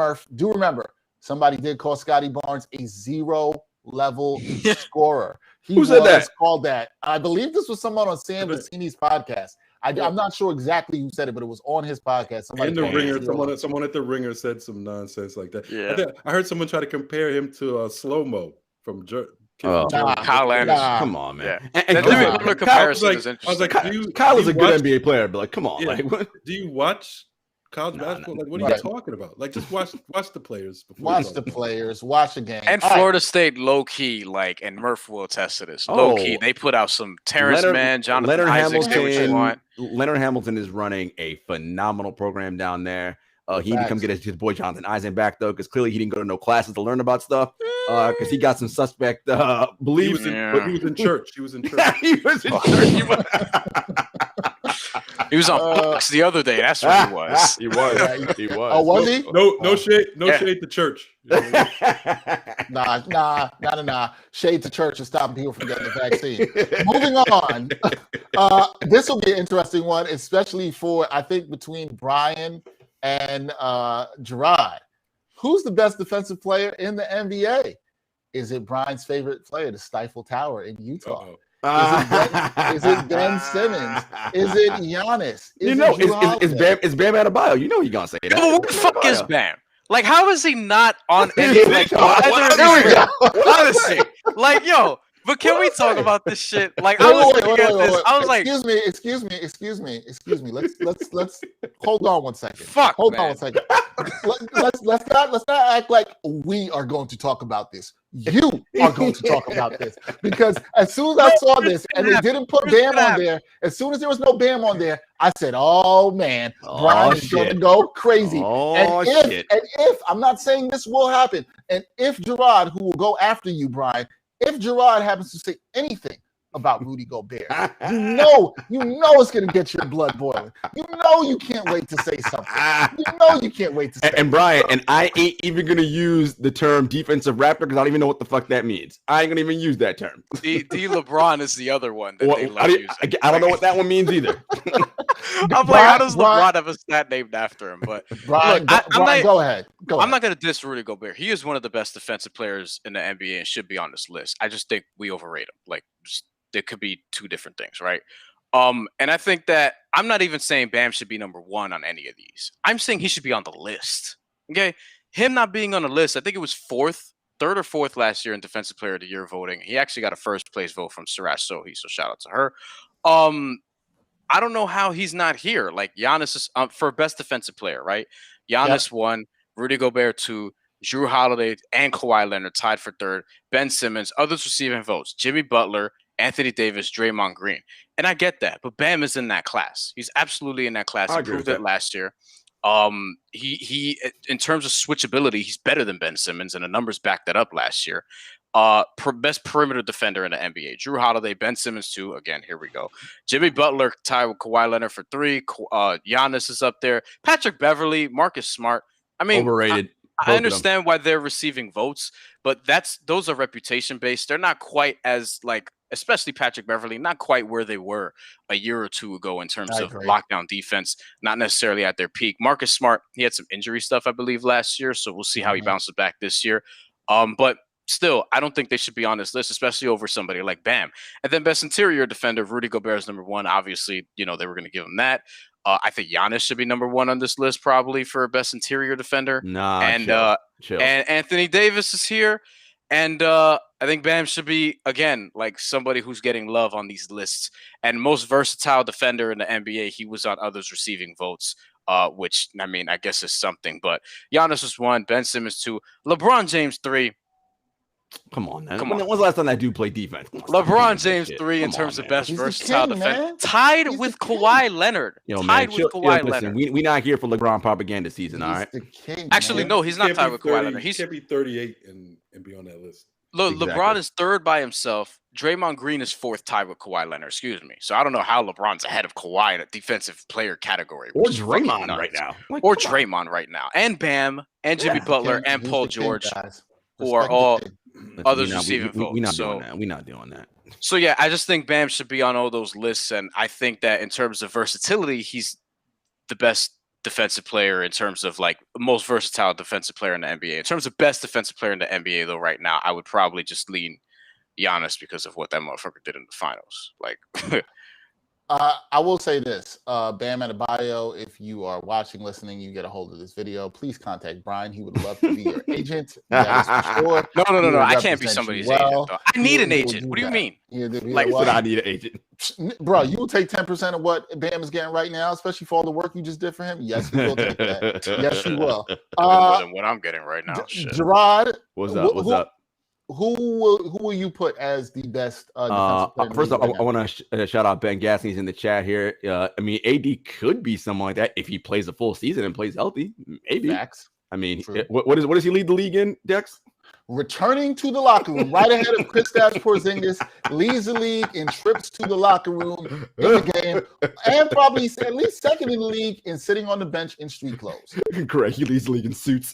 somebody did call Scotty Barnes a zero-level scorer. Who said that? Called that. I believe this was someone on Sam Vecini's podcast. I'm not sure exactly who said it, but it was on his podcast. Somebody in the Ringer, someone at the Ringer said some nonsense like that. Yeah. I heard someone try to compare him to Slow-Mo from Kyle Anderson. Come on, man. Yeah. And Jimmy comparison is interesting. I was like, Kyle is a good NBA player, but come on. Yeah. Do you watch college basketball? What are you talking about? Just watch the players. Watch the players. Watch the game. And Florida State, low key, and Murph will attest to this. Low key, they put out some Terrence Mann, Jonathan Isaacs. Leonard Hamilton is running a phenomenal program down there. He need to come get his boy Jonathan Isaac back though, because clearly he didn't go to no classes to learn about stuff. Because he got some suspect beliefs. But he was in church. He was in church. He was on Fox the other day. That's what he was. He was. He was. Oh, was he? No shade. Shade to church. Nah. Shade to church is stopping people from getting the vaccine. Moving on. This will be an interesting one, especially I think between Brian and Jarod. Who's the best defensive player in the NBA? Is it Brian's favorite player, the Stifle Tower in Utah? Is it Ben Simmons? Is it Giannis? It's Bam Adebayo. You know he's gonna say that. What the fuck is Bam? How is he not on any honestly? But can we talk about this shit? I was looking at this. I was like, excuse me. Let's hold on one second. Hold on one second. Let's not act like we are going to talk about this. You are going to talk about this because as soon as I saw this and they didn't put Bam on there, as soon as there was no Bam on there, I said, "Oh man, Brian is going to go crazy." And if I'm not saying this will happen, and if Jarod, who will go after you, Brian, if Jarod happens to say anything about Rudy Gobert, you know it's going to get your blood boiling. You can't wait to say something. You can't wait to say And Brian, and I ain't even going to use the term defensive raptor because I don't even know what the fuck that means. I ain't going to even use that term. D. LeBron is the other one that they love using. I don't know what that one means either. I'm how does LeBron have a stat named after him? But Brian, go ahead. I'm not going to diss Rudy Gobert. He is one of the best defensive players in the NBA and should be on this list. I just think we overrate him. There could be two different things, right? And I think that I'm not even saying Bam should be number one on any of these. I'm saying he should be on the list. Okay, him not being on the list, I think it was third or fourth last year in Defensive Player of the Year voting. He actually got a first place vote from Siraj Sohi, so shout out to her. I don't know how he's not here. Giannis is for best defensive player, right? Giannis won, Rudy Gobert 2, Jrue Holiday and Kawhi Leonard tied for third, Ben Simmons, others receiving votes, Jimmy Butler, Anthony Davis, Draymond Green. And I get that, but Bam is in that class. He's absolutely in that class. He proved it last year. He in terms of switchability, he's better than Ben Simmons, and the numbers backed that up last year. Best perimeter defender in the NBA. Drew Holiday, Ben Simmons 2. Again, here we go. Jimmy Butler tied with Kawhi Leonard for 3. Giannis is up there. Patrick Beverly, Marcus Smart. I mean, Overrated. I understand why they're receiving votes, but those are reputation based. They're not quite as like, especially Patrick Beverly, not quite where they were a year or two ago in terms of lockdown defense, not necessarily at their peak. Marcus Smart, he had some injury stuff, I believe, last year, so we'll see how he bounces back this year. But still, I don't think they should be on this list, especially over somebody like Bam. And then best interior defender, Rudy Gobert is number 1. Obviously, they were going to give him that. I think Giannis should be number 1 on this list, probably for best interior defender. Chill. And Anthony Davis is here. And I think Bam should be, again, like somebody who's getting love on these lists. And most versatile defender in the NBA, he was on others receiving votes, which, I mean, I guess is something. But Giannis was 1, Ben Simmons 2, LeBron James 3. Come on, man. When's the last time that dude played defense? LeBron James 3 in terms of best versatile defender. Tied with Kawhi Leonard. Tied with Kawhi Leonard. We're not here for LeBron propaganda season, all right? Actually, no, he's not tied with Kawhi Leonard. He can't be 38 and be on that list. Look, exactly. LeBron is 3rd by himself. Draymond Green is 4th, tied with Kawhi Leonard. Excuse me. So I don't know how LeBron's ahead of Kawhi in a defensive player category. Or Draymond right now. Or Draymond right now. And Bam, and Jimmy Butler, and Paul George, who are all others receiving votes. We're not doing that. So yeah, I just think Bam should be on all those lists, and I think that in terms of versatility, he's the best defensive player in terms of like most versatile defensive player in the NBA. In terms of best defensive player in the NBA, though, right now, I would probably just lean Giannis because of what that motherfucker did in the finals. Like, I will say this, Bam Adebayo, if you are watching, listening, you get a hold of this video, please contact Brian. He would love to be your agent. That is for sure. No. I can't be somebody's agent, though. I need an agent. What do you mean? I need an agent. Bro, you will take 10% of what Bam is getting right now, especially for all the work you just did for him? Yes, you will take that. Yes, you will. More than what I'm getting right now. Jarod, what's up? Who will you put as the best defensive player? First off, I want to shout out Ben Gassney's in the chat here. I mean, AD could be someone like that if he plays a full season and plays healthy. Maybe. Facts. I mean, what does he lead the league in, Dex? Returning to the locker room right ahead of Kristaps Porzingis, leads the league in trips to the locker room in the game, and probably at least second in the league in sitting on the bench in street clothes. Correct. He leads the league in suits.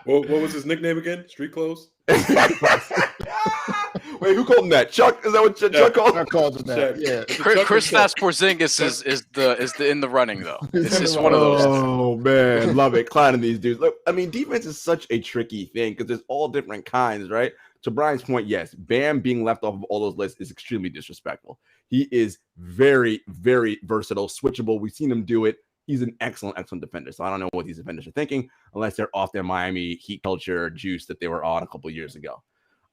What was his nickname again? Street clothes? Wait, who called him that? Chuck? Is that what Chuck called? Chuck called him that. Yeah. Kristaps Porzingis is the in the running though. It's one of those. Oh man, love it. Clowning these dudes. Look, I mean, defense is such a tricky thing because there's all different kinds, right? To Brian's point, yes, Bam being left off of all those lists is extremely disrespectful. He is very, very versatile, switchable. We've seen him do it. He's an excellent defender. So I don't know what these defenders are thinking unless they're off their Miami Heat culture juice that they were on a couple years ago.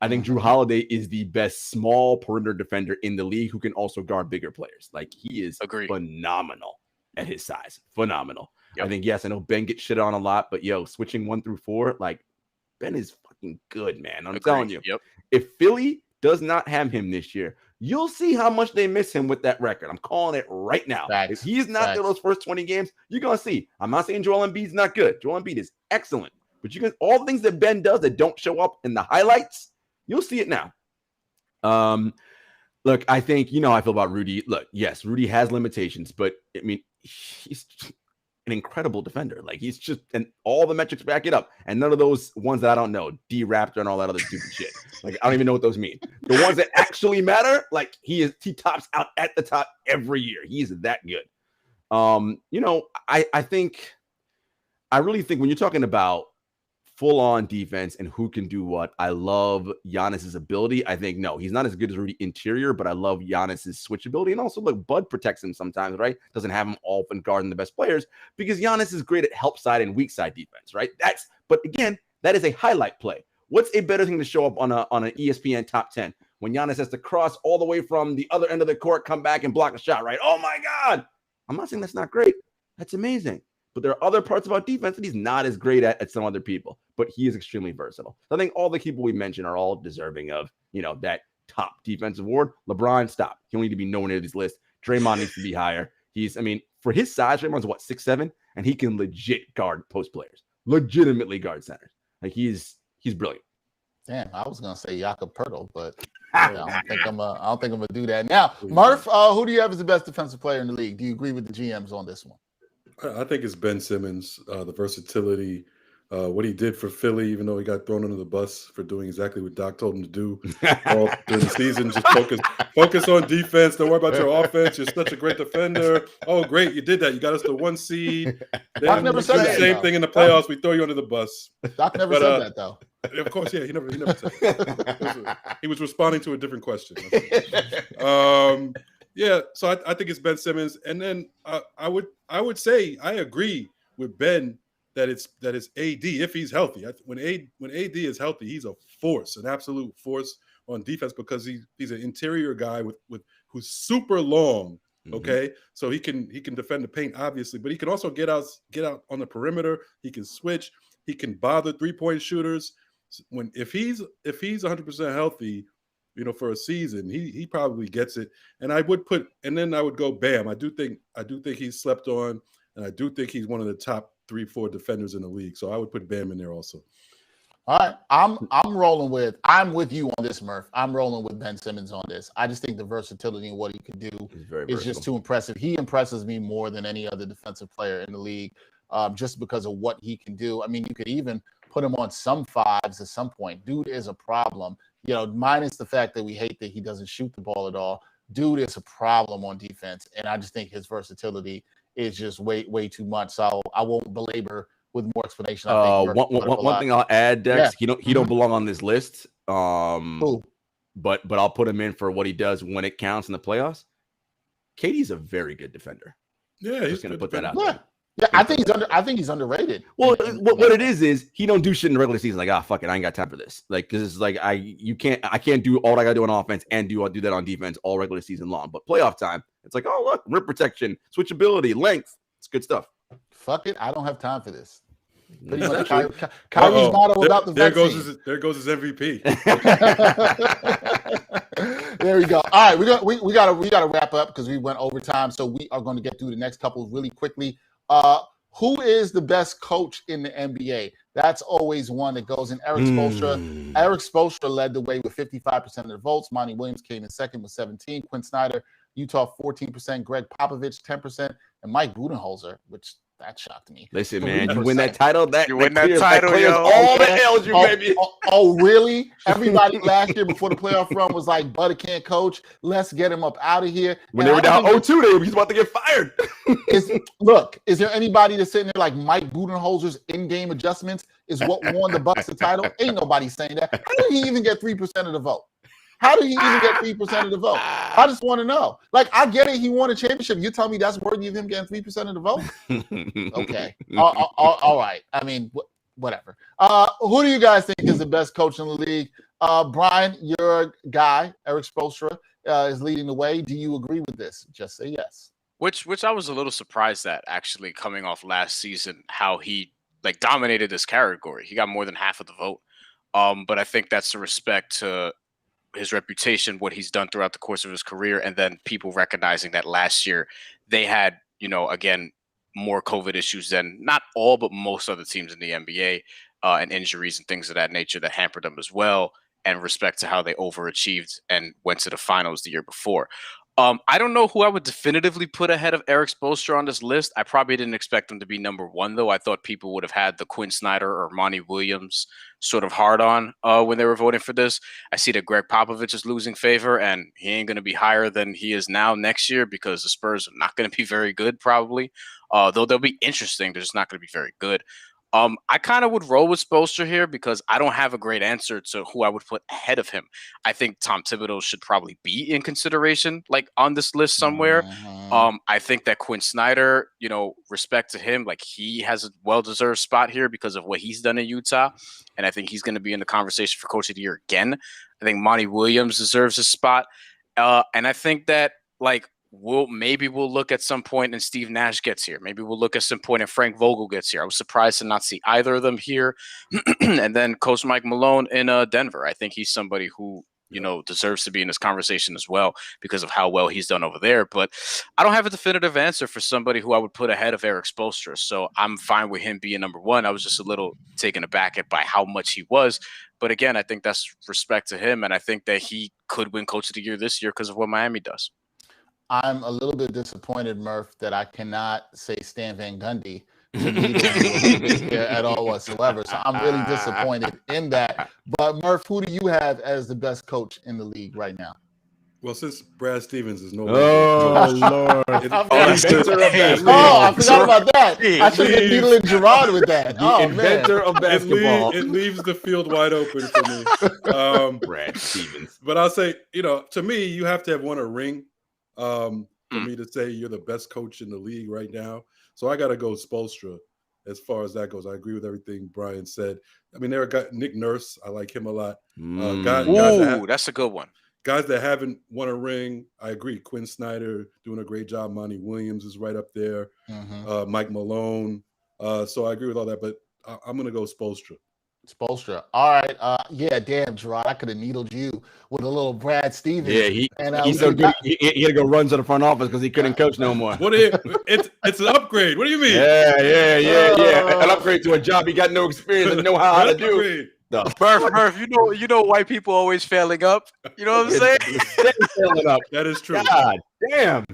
I think Drew Holiday is the best small perimeter defender in the league who can also guard bigger players. Like, he is phenomenal at his size. Phenomenal. Yep. I think, yes, I know Ben gets shit on a lot, but switching 1 through 4, like, Ben is fucking good, man. I'm telling you. Yep. If Philly does not have him this year, you'll see how much they miss him with that record. I'm calling it right now. If he's not there those first 20 games, you're going to see. I'm not saying Joel Embiid's not good. Joel Embiid is excellent. But you can all the things that Ben does that don't show up in the highlights, you'll see it now. Look, I think, how I feel about Rudy. Look, yes, Rudy has limitations, but, I mean, he's an incredible defender. Like, he's just, and all the metrics back it up. And none of those ones that I don't know, D-Raptor and all that other stupid shit. Like, I don't even know what those mean. The ones that actually matter, like, he tops out at the top every year. He's that good. I really think when you're talking about full-on defense and who can do what, I love Giannis's ability. I think, no, he's not as good as Rudy interior, but I love Giannis's switchability. And also, look, Bud protects him sometimes, right? Doesn't have him often guarding the best players because Giannis is great at help side and weak side defense, right? But again, that is a highlight play. What's a better thing to show up on an ESPN top 10 when Giannis has to cross all the way from the other end of the court, come back and block a shot, right? Oh my God. I'm not saying that's not great. That's amazing. But there are other parts about defense that he's not as great at some other people. But he is extremely versatile. So I think all the people we mentioned are all deserving of, that top defensive award. LeBron, stop. He don't need to be nowhere near this list. Draymond needs to be higher. For his size, Draymond's 6'7", and he can legit guard post players. Legitimately guard centers. Like, he's He's brilliant. Damn, I was gonna say Jakob Pertl, but I don't think I'm gonna do that. Now, Murph, who do you have as the best defensive player in the league? Do you agree with the GMs on this one? I think it's Ben Simmons. The versatility, what he did for Philly, even though he got thrown under the bus for doing exactly what Doc told him to do all during the season. Just focus on defense. Don't worry about your offense. You're such a great defender. Oh, great, you did that. You got us the 1 seed. Doc never said that. Same thing in the playoffs. We throw you under the bus. Doc never said that though. Of course, yeah, he never said that. He was responding to a different question. Yeah, so I think it's Ben Simmons, and then I would say I agree with Ben that it's AD if he's healthy. When AD is healthy, he's a force, an absolute force on defense because he's an interior guy with who's super long. Okay, so he can defend the paint obviously, but he can also get out on the perimeter. He can switch. He can bother 3-point shooters. If he's 100% healthy, for a season, he probably gets it. And I would go Bam. I do think he's slept on, and I do think he's one of the top 3-4 defenders in the league. So I would put Bam in there also. All right, I'm with you on this, Murph. I'm rolling with Ben Simmons on this. I just think the versatility and what he can do is just too impressive. He impresses me more than any other defensive player in the league, just because of what he can do. I mean, you could even put him on some fives at some point. Dude is a problem. Minus the fact that we hate that he doesn't shoot the ball at all. Dude is a problem on defense, and I just think his versatility is just way too much. So I won't belabor with more explanation. I think one thing I'll add, Dex, yeah. he don't belong on this list. But I'll put him in for what he does when it counts in the playoffs. KD's a very good defender. Yeah, he's going to put that out. Yeah. Yeah, I think he's underrated. Well, what it is he don't do shit in the regular season. Like, fuck it, I ain't got time for this. Like, because it's like I can't do all I gotta do on offense and do that on defense all regular season long. But playoff time, it's like, oh look, rim protection, switchability, length. It's good stuff. Fuck it, I don't have time for this. Pretty much Kyrie's motto about the vaccine. There goes his MVP. There we go. All right, we gotta wrap up because we went over time. So we are going to get through the next couple really quickly. Who is the best coach in the NBA? That's always one that goes in. Eric Spoelstra led the way with 55% of the votes. Monty Williams came in second with 17. Quinn Snyder, Utah, 14%. Greg Popovich, 10%. And Mike Budenholzer, which that shocked me. Listen, man, you win that title. That clears all the L's you baby. Oh, really? Everybody last year before the playoff run was like, Butter can't coach. Let's get him up out of here. When they were down 0-2, he's about to get fired. Is there anybody that's sitting there like Mike Budenholzer's in-game adjustments is what won the Bucks the title? Ain't nobody saying that. How did he even get 3% of the vote? How did he even get 3% of the vote? I just want to know. Like, I get it. He won a championship. You tell me that's worthy of him getting 3% of the vote? Okay. All right. I mean, whatever. Who do you guys think is the best coach in the league? Brian, your guy, Eric Spoelstra, is leading the way. Do you agree with this? Just say yes. Which I was a little surprised at, actually, coming off last season, how he dominated this category. He got more than half of the vote. But I think that's the respect to his reputation, what he's done throughout the course of his career, and then people recognizing that last year they had, again, more COVID issues than not all, but most other teams in the NBA, and injuries and things of that nature that hampered them as well, and respect to how they overachieved and went to the finals the year before. I don't know who I would definitively put ahead of Eric Spoelstra on this list. I probably didn't expect him to be number one, though. I thought people would have had the Quinn Snyder or Monty Williams sort of hard on when they were voting for this. I see that Greg Popovich is losing favor, and he ain't going to be higher than he is now next year because the Spurs are not going to be very good, probably. Though they'll be interesting, they're just not going to be very good. I kind of would roll with Spoelstra here because I don't have a great answer to who I would put ahead of him. I think Tom Thibodeau should probably be in consideration, on this list somewhere. I think that Quinn Snyder, respect to him, he has a well-deserved spot here because of what he's done in Utah. And I think he's going to be in the conversation for Coach of the Year again. I think Monty Williams deserves a spot. And I think that, we'll look at some point and Steve Nash gets here. Maybe we'll look at some point and Frank Vogel gets here. I was surprised to not see either of them here. And then Coach Mike Malone in Denver. I think he's somebody who deserves to be in this conversation as well because of how well he's done over there. But I don't have a definitive answer for somebody who I would put ahead of Eric Spoelstra. So I'm fine with him being number one. I was just a little taken aback by how much he was. But again, I think that's respect to him. And I think that he could win Coach of the Year this year because of what Miami does. I'm a little bit disappointed, Murph, that I cannot say Stan Van Gundy to be here at all whatsoever. So I'm really disappointed in that. But Murph, who do you have as the best coach in the league right now? Well, since Brad Stevens is no longer Lord. I forgot about that. I should have needle and Jarod with that. The inventor of basketball. It leaves the field wide open for me. Brad Stevens. But I'll say, to me, you have to have won a ring for me to say you're the best coach in the league right now. So I got to go Spoelstra as far as that goes. I agree with everything Brian said. I mean, there are Nick Nurse. I like him a lot. That's a good one. Guys that haven't won a ring, I agree. Quinn Snyder doing a great job. Monty Williams is right up there. Mike Malone. So I agree with all that, but I'm going to go Spoelstra. All right. Damn, Jarod, I could have needled you with a little Brad Stevens. Yeah, he's so good. He had to go run to the front office because he couldn't coach no more. It's an upgrade. What do you mean? Yeah. An upgrade to a job he got no experience and know how to do. Murph, you know white people always failing up. You know what I'm saying? Failing up. That is true. God damn.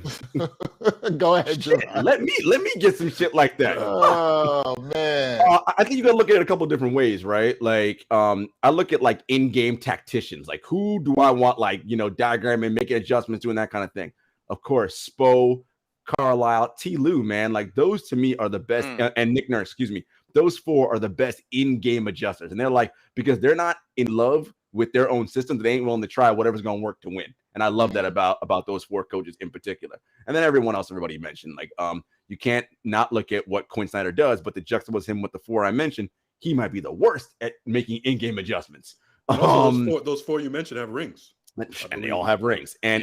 Go ahead, Jarod. Let me get some shit like that. Oh man. I think you gotta look at it a couple of different ways, right? Like I look at like in-game tacticians, like who do I want, like diagramming, making adjustments, doing that kind of thing. Of course, Spo, Carlisle, T. Lou, man, like those to me are the best, and Nick Nurse, excuse me. Those four are the best in-game adjusters. And they're like, because they're not in love with their own system, they ain't willing to try whatever's going to work to win. And I love that about those four coaches in particular. And then everybody mentioned, like, you can't not look at what Quinn Snyder does, but to juxtapose him with the four I mentioned, he might be the worst at making in-game adjustments. Those four you mentioned have rings. And they all have rings. And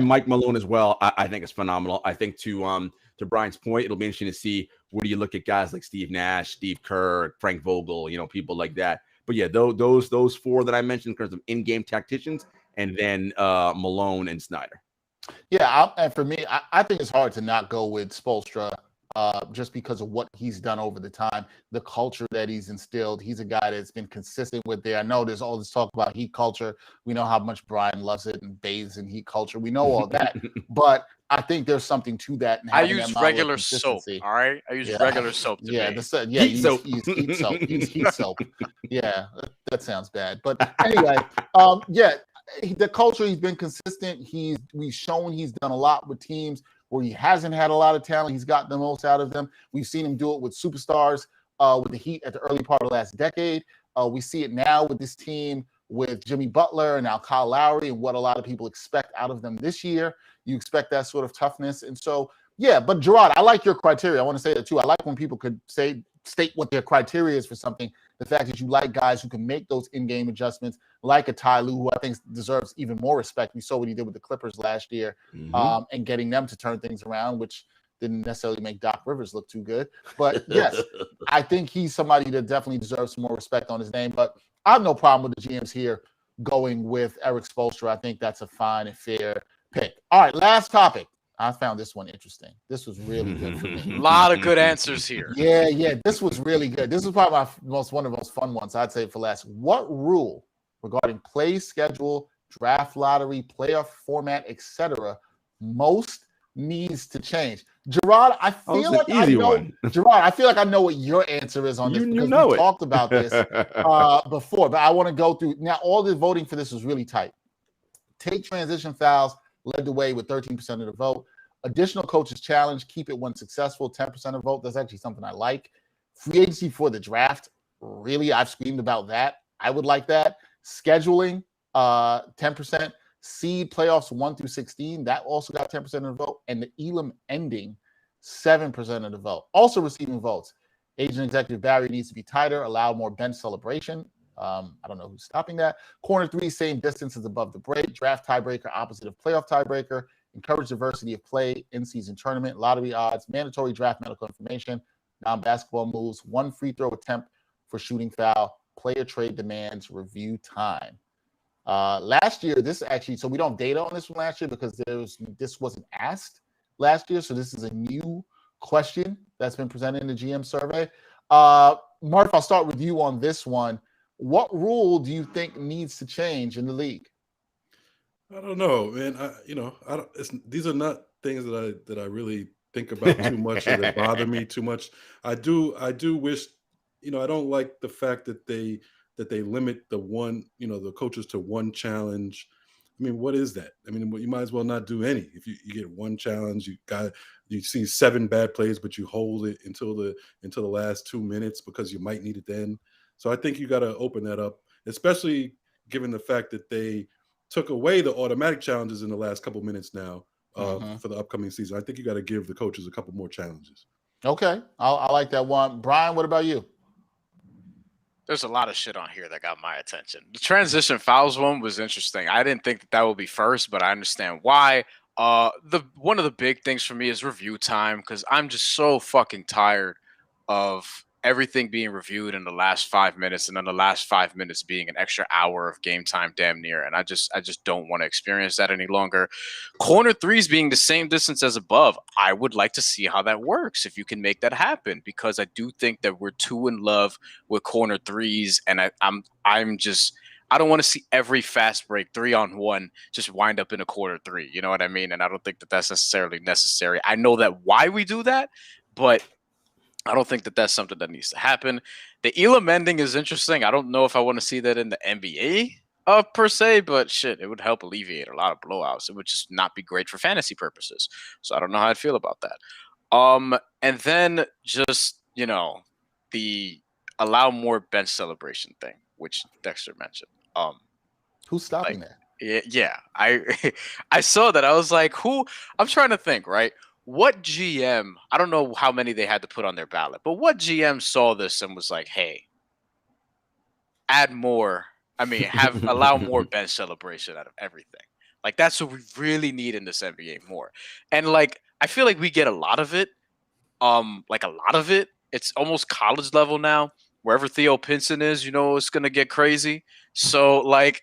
Mike Malone as well, I think is phenomenal. I think to Brian's point, it'll be interesting to see where do you look at guys like Steve Nash, Steve Kerr, Frank Vogel, people like that. But yeah, those four that I mentioned in terms of in-game tacticians, and then Malone and Snyder. Yeah, and for me, I think it's hard to not go with Spoelstra just because of what he's done over the time, the culture that he's instilled. He's a guy that's been consistent with there. I know there's all this talk about heat culture. We know how much Brian loves it and bathes in heat culture. We know all that, but I think there's something to that. I use regular soap. All right, I use regular soap. Heat soap. Heat soap. Use heat soap. Yeah, that sounds bad. But anyway, the culture, he's been consistent. We've shown he's done a lot with teams where he hasn't had a lot of talent. He's got the most out of them. We've seen him do it with superstars, with the Heat at the early part of last decade. We see it now with this team with Jimmy Butler and now Kyle Lowry and what a lot of people expect out of them this year. You expect that sort of toughness. And so, but Jarod, I like your criteria. I want to say that too. I like when people could state what their criteria is for something. The fact that you like guys who can make those in-game adjustments, like a Ty Lue, who I think deserves even more respect. We saw what he did with the Clippers last year, and getting them to turn things around, which didn't necessarily make Doc Rivers look too good. But yes, I think he's somebody that definitely deserves some more respect on his name. But I have no problem with the GMs here going with Eric Spoelstra. I think that's a fine and fair pick. All right, last topic. I found this one interesting. This was really good for me. A lot of good answers here. Yeah. This was really good. This is probably one of the most fun ones, I'd say, for last. What rule regarding play schedule, draft lottery, playoff format, etc., most needs to change? Jarod, I feel like I know. Jarod, I feel like I know what your answer is on this because we talked about this before. But I want to go through now. All the voting for this was really tight. Take transition fouls. Led the way with 13% of the vote. Additional coaches challenge, keep it when successful, 10% of vote. That's actually something I like. Free agency for the draft, really, I've screamed about that. I would like that. Scheduling, 10%. Seed playoffs 1 through 16, that also got 10% of the vote. And the Elam ending, 7% of the vote. Also receiving votes. Agent executive Barry needs to be tighter, allow more bench celebration. I don't know who's stopping that. Corner 3, same distance as above the break. Draft tiebreaker, opposite of playoff tiebreaker. Encourage diversity of play, in-season tournament, lottery odds, mandatory draft medical information, non-basketball moves, 1 free throw attempt for shooting foul, player trade demands, review time. Last year, this actually, so we don't have data on this from last year because this wasn't asked last year. So this is a new question that's been presented in the GM survey. Murph, I'll start with you on this one. What rule do you think needs to change in the league? I don't know, man. These are not things that I really think about too much or that bother me too much. I do wish, I don't like the fact that they limit the coaches to one challenge. I mean, what is that? I mean, you might as well not do any. If you get one challenge, you see 7 bad plays, but you hold it until the last 2 minutes because you might need it then. So I think you got to open that up, especially given the fact that they took away the automatic challenges in the last couple minutes now for the upcoming season. I think you got to give the coaches a couple more challenges. Okay, I like that one. Bryan, what about you? There's a lot of shit on here that got my attention. The transition fouls one was interesting. I didn't think that would be first, but I understand why. One of the big things for me is review time, because I'm just so fucking tired of everything being reviewed in the last 5 minutes, and then the last 5 minutes being an extra hour of game time damn near. And I just don't want to experience that any longer. Corner threes being the same distance as above, I would like to see how that works, if you can make that happen, because I do think that we're too in love with corner threes, and I don't want to see every fast break 3-on-1 just wind up in a corner three. You know what I mean? And I don't think that that's necessarily necessary. I know that why we do that, but I don't think that that's something that needs to happen. The Elam ending is interesting. I don't know if I want to see that in the NBA per se, but shit, it would help alleviate a lot of blowouts. It would just not be great for fantasy purposes. So I don't know how I'd feel about that. And then just, the allow more bench celebration thing, which Dexter mentioned. Who's stopping that? Yeah. I saw that. I was like, I'm trying to think, right? What GM, I don't know how many they had to put on their ballot, but what GM saw this and was like, hey, add more. Allow more bench celebration out of everything. Like, that's what we really need in this NBA more. And I feel like we get a lot of it. It's almost college level now. Wherever Theo Pinson is, it's going to get crazy. So, I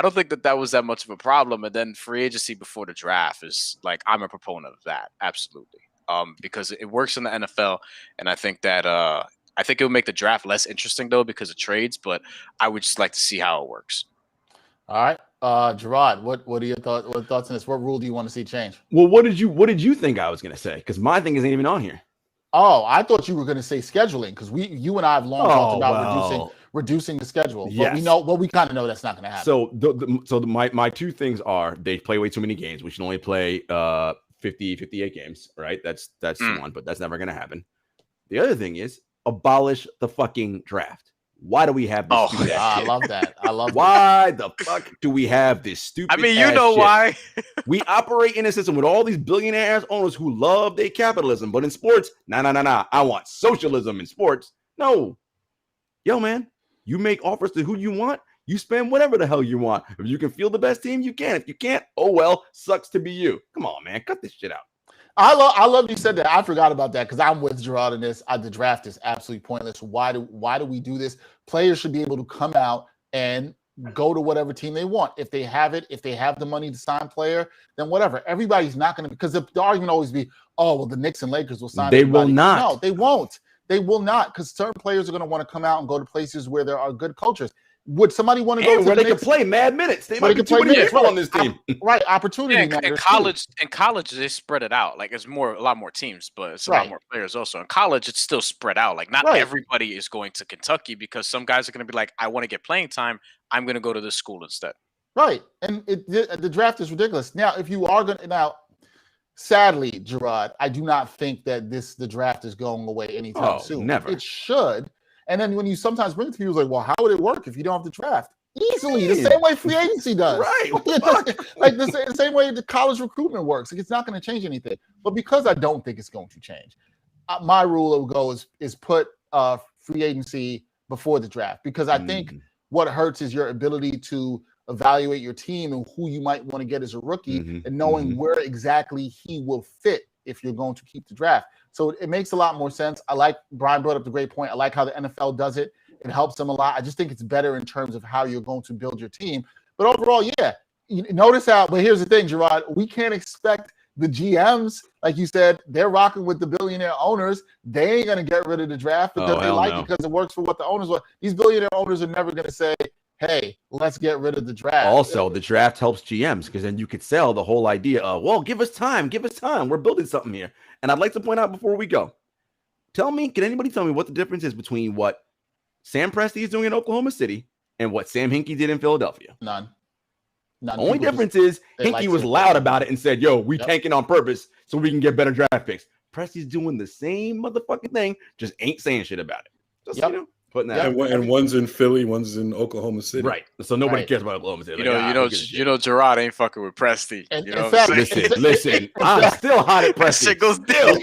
don't think that was that much of a problem. And then free agency before the draft is, I'm a proponent of that. Absolutely. Because it works in the NFL. And I think that I think it would make the draft less interesting, though, because of trades. But I would just like to see how it works. All right. Jarod, what are your thoughts? What thoughts on this? What rule do you want to see change? Well, what did you think I was going to say? Because my thing isn't even on here. Oh, I thought you were going to say scheduling, because you and I have long talked about reducing the schedule. But we kind of know that's not going to happen. So my two things are they play way too many games. We should only play 58 games, right? That's one, but that's never going to happen. The other thing is abolish the fucking draft. Why do we have this stupid ass shit? I love that. Why the fuck do we have this stupid ass shit? Why? We operate in a system with all these billionaire owners who love their capitalism, but in sports, nah. I want socialism in sports. No. Yo, man, you make offers to who you want. You spend whatever the hell you want. If you can field the best team, you can. If you can't, oh well, sucks to be you. Come on, man, cut this shit out. I love you said that. I forgot about that, because I'm with Jarod in this. The draft is absolutely pointless. Why do we do this? Players should be able to come out and go to whatever team they want. If they have it, if they have the money to sign player, then whatever. Everybody's not going to, because the argument always be, oh, well, the Knicks and Lakers will sign. They will not. No, they won't. They will not, because certain players are going to want to come out and go to places where there are good cultures. Would somebody want to go to where the they Knicks? can play mad minutes? They might can be too many people on this team. Right, opportunity. In college, they spread it out. It's a lot more teams, but it's a lot more players also. In college, it's still spread out. Not everybody is going to Kentucky, because some guys are going to be like, I want to get playing time. I'm going to go to this school instead. Right, and the draft is ridiculous. Now, if you are going to sadly, Jarod, I do not think that the draft is going away anytime soon. Never. It should. And then when you sometimes bring it to people, like, well, how would it work if you don't have the draft? Easily, the same way free agency does. Right. The same way the college recruitment works. It's not going to change anything. But because I don't think it's going to change, my rule of go is put free agency before the draft, because I think what hurts is your ability to evaluate your team and who you might want to get as a rookie, and knowing where exactly he will fit if you're going to keep the draft. So it makes a lot more sense. I like Bryan brought up the great point. I like how the NFL does it. It helps them a lot. I just think it's better in terms of how you're going to build your team. But overall, yeah. You notice how. But here's the thing, Jarod. We can't expect the GMs, like you said, they're rocking with the billionaire owners. They ain't gonna get rid of the draft because they like it because it works for what the owners want. These billionaire owners are never gonna say, hey, let's get rid of the draft. Also, the draft helps GMs because then you could sell the whole idea of, well, give us time. We're building something here. And I'd like to point out before we go, can anybody tell me what the difference is between what Sam Presti is doing in Oklahoma City and what Sam Hinkie did in Philadelphia? None. The only difference is Hinkie was loud about it and said, yo, we tanking on purpose so we can get better draft picks. Presti's doing the same motherfucking thing, just ain't saying shit about it. Just, putting that and one's in Philly, one's in Oklahoma City. Right. So nobody cares about Oklahoma City. Jarod ain't fucking with Presti. In fact, listen, I'm still hot at Presti. Shit goes down.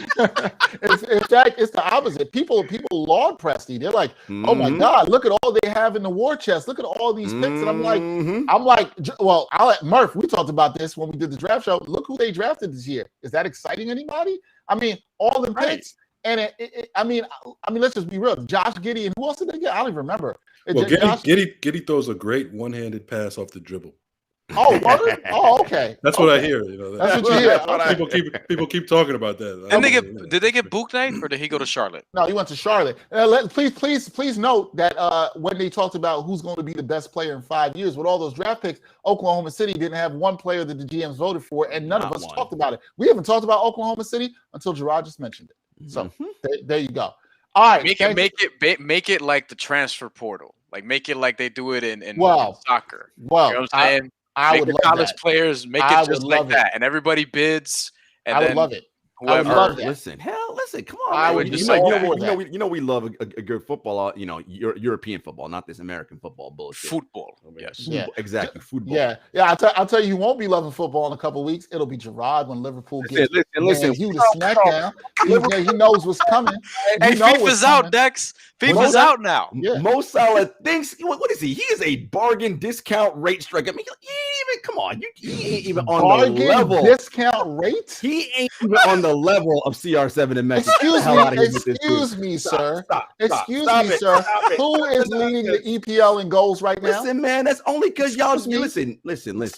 In fact, it's the opposite. People laud Presti. They're like, oh my God, look at all they have in the war chest. Look at all these picks. And I'm like, well, I'll let Murph, we talked about this when we did the draft show. Look who they drafted this year. Is that exciting anybody? I mean, all the picks. And I mean, let's just be real. Josh Giddey and who else did they get? I don't even remember. Well, Giddey throws a great one-handed pass off the dribble. Oh, word? Oh, okay. That's what I hear. That's what you hear. People keep talking about that. Did they get Book Knight or did he go to Charlotte? No, he went to Charlotte. Please note that when they talked about who's going to be the best player in 5 years, with all those draft picks, Oklahoma City didn't have one player that the GMs voted for, and none of us talked about it. We haven't talked about Oklahoma City until Jarod just mentioned it. So there you go. All right, make it like the transfer portal. Like make it like they do it in soccer. Well, you know what I'm saying? I would love college that. Make it just like that, and everybody bids. And I would love it. I would love that. Listen, come on. You know we love a good football. European football, not this American football bullshit. Football, yes, yeah, exactly. Football. Yeah. I'll tell you, who won't be loving football in a couple of weeks. It'll be Jarod when Liverpool gets listen. Hugh the smackdown. He knows what's coming. Hey, FIFA's out, Dex. FIFA's out now. Yeah. Mo Salah thinks what is he? He is a bargain discount rate striker. I mean, come on, he ain't even on bargain the level discount rate. He ain't even on the level of CR7 in Mexico. Excuse me, sir. Who is leading the EPL in goals right now? Listen, man, that's only because y'all listen. Man.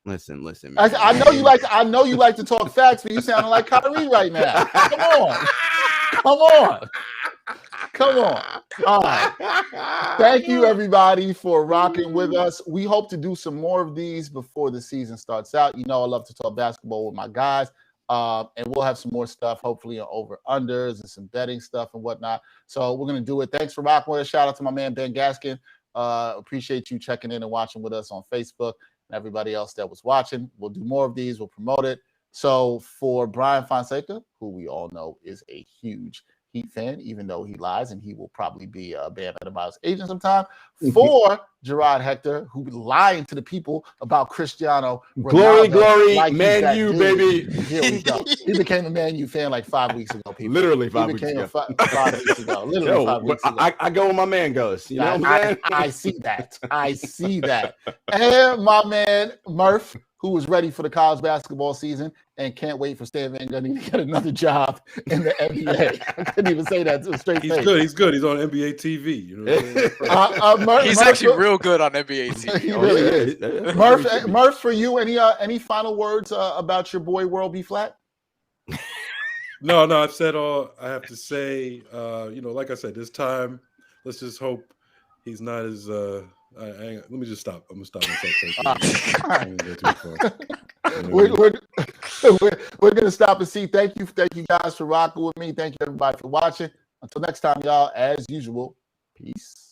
I know you like to talk facts, but you sounding like Kyrie right now. Come on. All right. Thank you, everybody, for rocking with us. We hope to do some more of these before the season starts out. You know, I love to talk basketball with my guys. And we'll have some more stuff, hopefully, on over-unders and some betting stuff and whatnot. So we're going to do it. Thanks for rocking with us. Shout out to my man, Ben Gaskin. Appreciate you checking in and watching with us on Facebook and everybody else that was watching. We'll do more of these. We'll promote it. So for Bryan Fonseca, who we all know is a huge Heat fan, even though he lies, and he will probably be a Bam Adebayo's agent sometime. For Jarod Hector, who be lying to the people about Cristiano Ronaldo. Glory, like Man U, baby. Here we go. He became a Man U fan like 5 weeks ago, people. Literally 5 weeks ago. 5 weeks ago. Literally 5 weeks ago. I go where my man goes. You know what I'm saying? I see that. And my man, Murph, who is ready for the college basketball season and can't wait for Stan Van Gundy to get another job in the NBA. I couldn't even say that to a straight face. He's good. He's on NBA TV. You know he's actually real good on NBA TV. He really is. Murph, for you, any final words about your boy World B. Flat? No, I've said all I have to say. Like I said, this time, let's just hope he's not as let me just stop. I'm gonna stop myself. We're gonna stop and see. Thank you guys for rocking with me. Thank you everybody for watching. Until next time, y'all. As usual, peace.